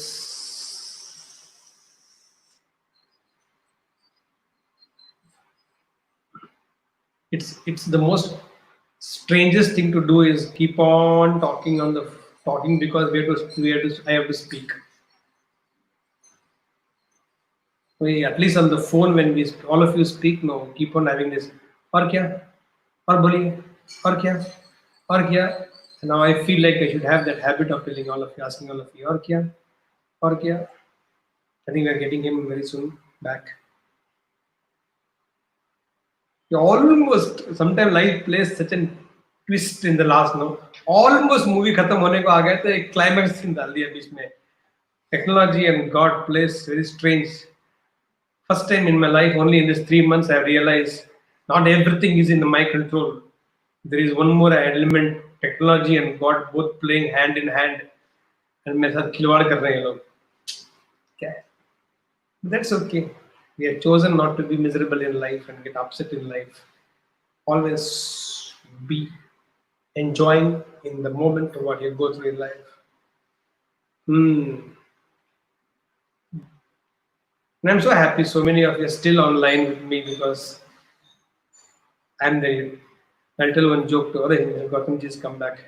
[SPEAKER 2] It's the most strangest thing to do is keep on talking because I have to speak. At least on the phone when all of you speak, no, keep on having this. और क्या? और बोलिए. और क्या? और क्या? And now I feel like I should have that habit of telling all of you, asking all of you, और क्या? और क्या? I think we are getting him very soon back. Almost, sometimes life plays such a twist in the last, no? Almost movie खत्म होने को आ गया तो एक climax scene डाल दिया बीच में. Technology and God plays very strange. First time in my life, only in these 3 months, I realized not everything is in my control. There is one more element, technology and God both playing hand in hand. And मेरे साथ खिलवाड़ कर रहे हैं लोग. क्या? That's okay. We have chosen not to be miserable in life and get upset in life. Always be enjoying in the moment of what you go through in life. And I'm so happy so many of you are still online with me because I'm there. I'll tell one joke to Gautam ji's come back.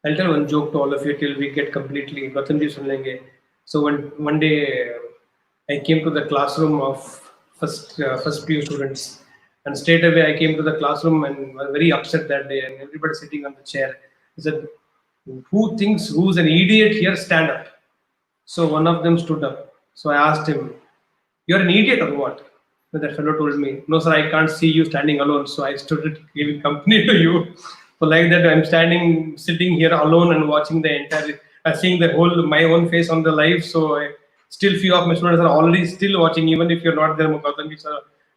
[SPEAKER 2] I'll tell one joke to all of you till we get completely Gautam ji sun lenge. So one day I came to the classroom of first PU students, and straight away I came to the classroom and was very upset that day, and everybody sitting on the chair. I said, "Who thinks who's an idiot here? Stand up." So one of them stood up. So I asked him, "You're an idiot or what?" So that fellow told me, "No, sir, I can't see you standing alone. So I stood giving company to you." So like that, I'm sitting here alone and watching the entire, seeing the whole my own face on the live. So still few of my students are already still watching, even if you're not there, Gautam ji, sir.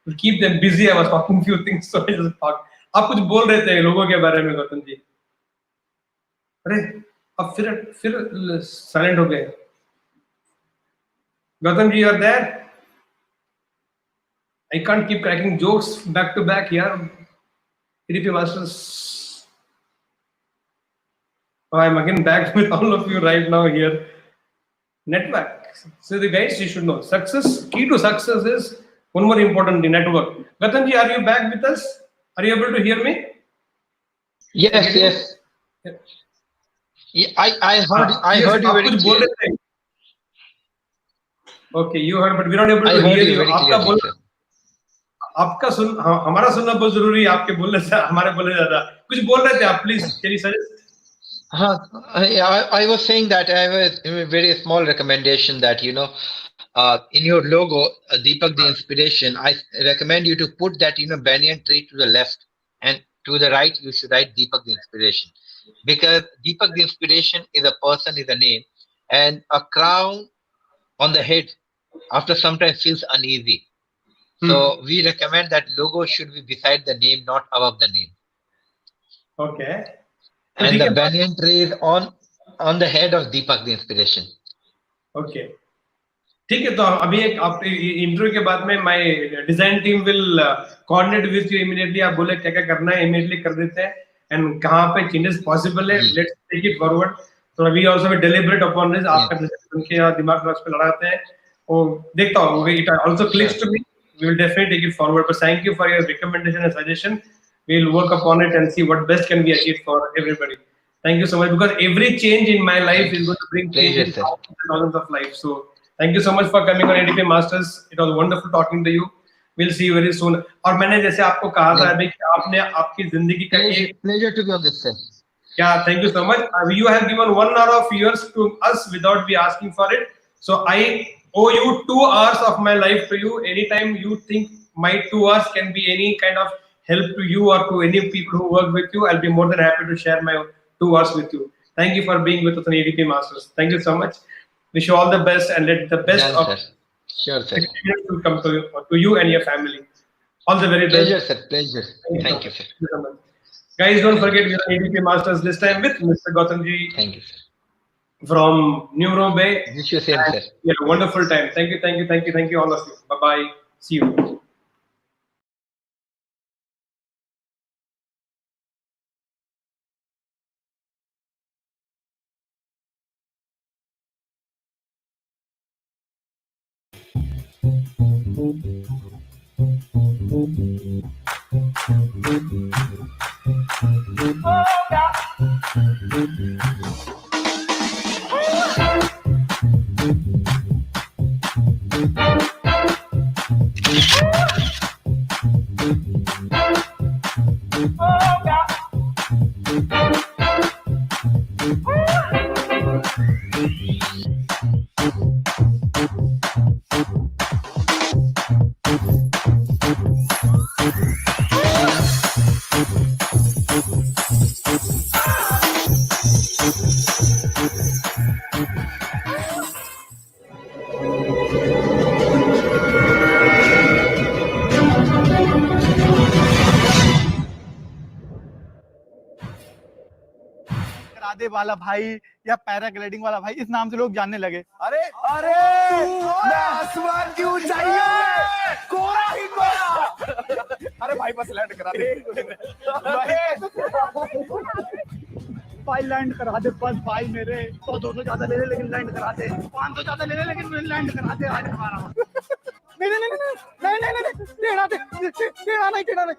[SPEAKER 2] To keep them busy, I was talking few things, so I just talk. आप कुछ बोल रहे थे लोगों के बारे में गौतम जी? अरे अब फिर साइलेंट हो गए. Gautam ji, you're there? I can't keep cracking jokes back to back here. EDP Masters. Oh, I'm again back with all of you right now here. Network. So the guys, you should know. Success, key to success is one more important thing, network. Gautam ji, are you back with us? Are you able to hear me?
[SPEAKER 3] Yes, yes. Yeah, I heard you very clearly.
[SPEAKER 2] Okay, you heard, but we're not able to hear you. आपका बोलना, आपका सुन, हमारा सुनना बहुत जरूरी है. आपके बोलने से हमारे बोलने ज्यादा. कुछ बोल रहे थे आप, please can you suggest?
[SPEAKER 3] I was saying that I have a very small recommendation that in your logo, Deepak the Inspiration, I recommend you to put that banyan tree to the left, and to the right you should write Deepak the Inspiration, because Deepak the Inspiration is a person, is a name, and a crown on the head after some time feels uneasy. So we recommend that logo should be beside the name, not above the name.
[SPEAKER 2] Okay.
[SPEAKER 3] And the banyan tree is on the head of Deepak the Inspiration.
[SPEAKER 2] Okay. ठीक है, तो अभी एक आप interview के बाद में my design team will coordinate with you immediately. आप बोले क्या क्या करना है, इमीडिएटली कर देते हैं, एंड कहां पे चेंजेस पॉसिबल है, लेट्स टेक इट फॉरवर्ड. तो we also will deliberate upon this. आपका डिसीजन के दिमाग में उस पे लड़ाते हैं और देखता हूं. It also clicks to me. We will definitely take it forward. But thank you for your recommendation and suggestion. We will work upon it and see what best can be achieved for everybody. Thank you so much, because every change in my life is going to bring change in thousands of lives. So thank you so much for coming on EDP Masters. It was wonderful talking to you. We'll see you very soon. और मैंने जैसे आपको कहा था अभी कि आपने आपकी जिंदगी का एक
[SPEAKER 3] pleasure to be on this, sir.
[SPEAKER 2] Yeah, thank you so much. You have given 1 hour of yours to us without me asking for it. So I owe you 2 hours of my life to you. Anytime you think my 2 hours can be any kind of help to you or to any people who work with you, I'll be more than happy to share my 2 hours with you. Thank you for being with us on EDP Masters. Thank you so much. Wish you all the best, and let the best of experience will come to you and your family. All the very best.
[SPEAKER 3] Pleasure, sir. Pleasure. Thank you, sir.
[SPEAKER 2] Thank you so much. Guys, don't forget we are on EDP Masters this time with Mr. Gautham ji.
[SPEAKER 3] Thank you, sir.
[SPEAKER 2] From Nummerobay.
[SPEAKER 3] Wish you same, sir.
[SPEAKER 2] Yeah, wonderful time. Thank you, thank you, thank you, thank you, all of you. Bye bye. See you.
[SPEAKER 4] वाला भाई या paragliding वाला भाई, इस नाम से लोग जानने लगे. अरे अरे आसमान की ऊंचाई में कोरा ही कोरा. अरे भाई बस लैंड करा दे. भाई लैंड करा दे बस भाई मेरे, 200 ज्यादा ले ले लेकिन लैंड करा दे, 500 ज्यादा ले ले लेकिन लैंड करा दे आज हमारा। नहीं नहीं नहीं नहीं नहीं नहीं टेढ़ा दे, टेढ़ा नहीं टेढ़ा नहीं,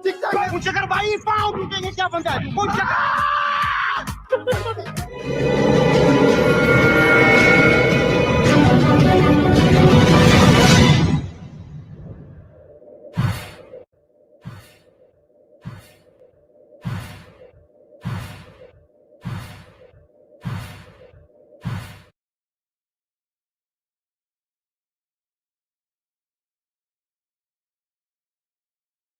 [SPEAKER 4] ठीक ठाक पूछ कर भाई, पाँव टूटेंगे क्या बनता है, पूछ कर।